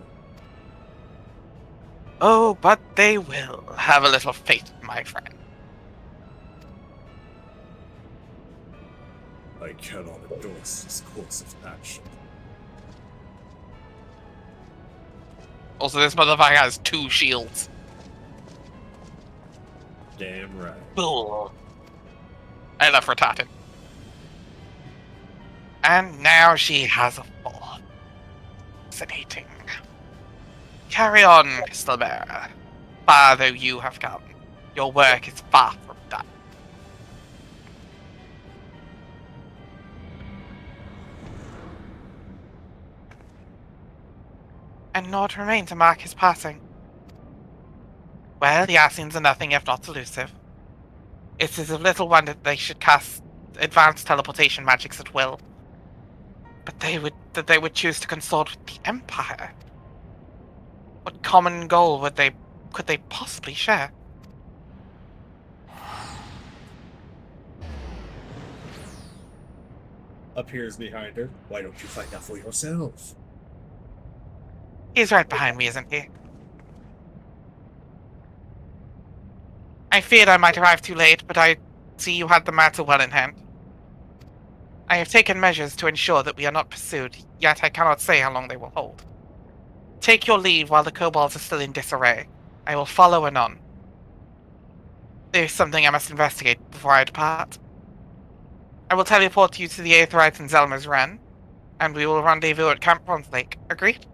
Oh, but they will. Have a little faith, my friend. I cannot endorse this course of action. Also, this motherfucker has 2 shields. Damn right. Bull. I love Ratatin. And now she has a fall. Fascinating. Carry on, Crystal Bearer. Far though you have come, your work is far from done. And naught remain to mark his passing. Well, the Ascians are nothing if not elusive. It is of little wonder they should cast advanced teleportation magics at will. But they would choose to consort with the Empire. What common goal could they possibly share? Appears behind her. Why don't you find out for yourself? He's right behind me, isn't he? I feared I might arrive too late, but I see you had the matter well in hand. I have taken measures to ensure that we are not pursued, yet I cannot say how long they will hold. Take your leave while the kobolds are still in disarray. I will follow anon. There is something I must investigate before I depart. I will teleport you to the Aetheryte and Zelma's Ren, and we will rendezvous at Camp Bronze Lake. Agreed?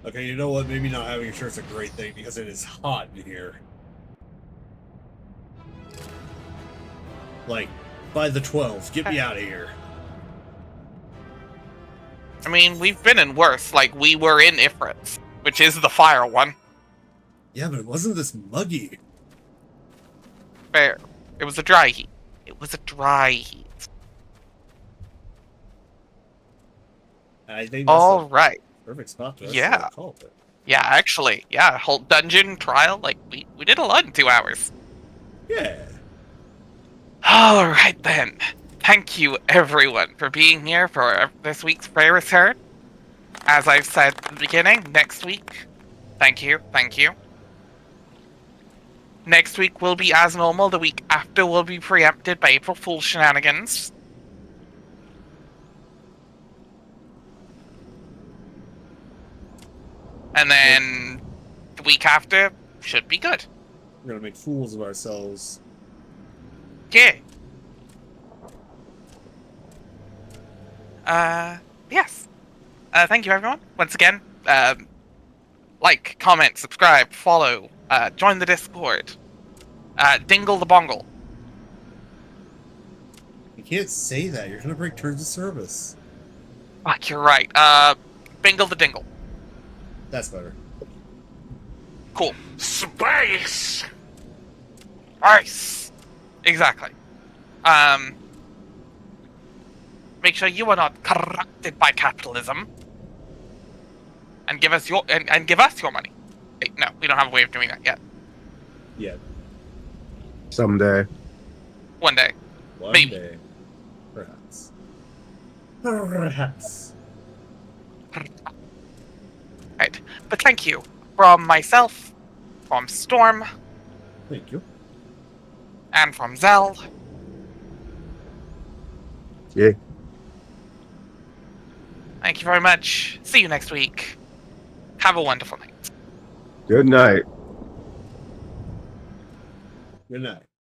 Okay, you know what? Maybe not having a shirt's a great thing because it is hot in here. Like, by the 12, get me out of here. I mean, we've been in worse, like we were in Ifrit's, which is the fire one. Yeah, but it wasn't this muggy. Fair. It was a dry heat. It was a dry heat. I think that's All the right. perfect spot to Yeah. call it. Yeah, actually. Yeah, whole dungeon trial. Like, we did a lot in 2 hours. Yeah. All right, then. Thank you, everyone, for being here for this week's Prayer Return. As I've said at the beginning, next week, thank you. Next week will be as normal. The week after will be preempted by April Fool's shenanigans. And then the week after should be good. We're gonna make fools of ourselves. Yeah. Yes. Thank you, everyone. Once again, like, comment, subscribe, follow, join the Discord, dingle the bongle. You can't say that. You're gonna break terms of service. Fuck, you're right. Bingle the dingle. That's better. Cool. Space! Nice. Exactly. Make sure you are not corrupted by capitalism. And give us your and give us your money. Wait, no, we don't have a way of doing that yet. Yeah. Someday. One day. One Maybe. day. Perhaps. Perhaps. Right. But thank you. From myself, from Storm, Thank you. and from Zell. Yeah. Thank you very much. See you next week. Have a wonderful night. Good night. Good night.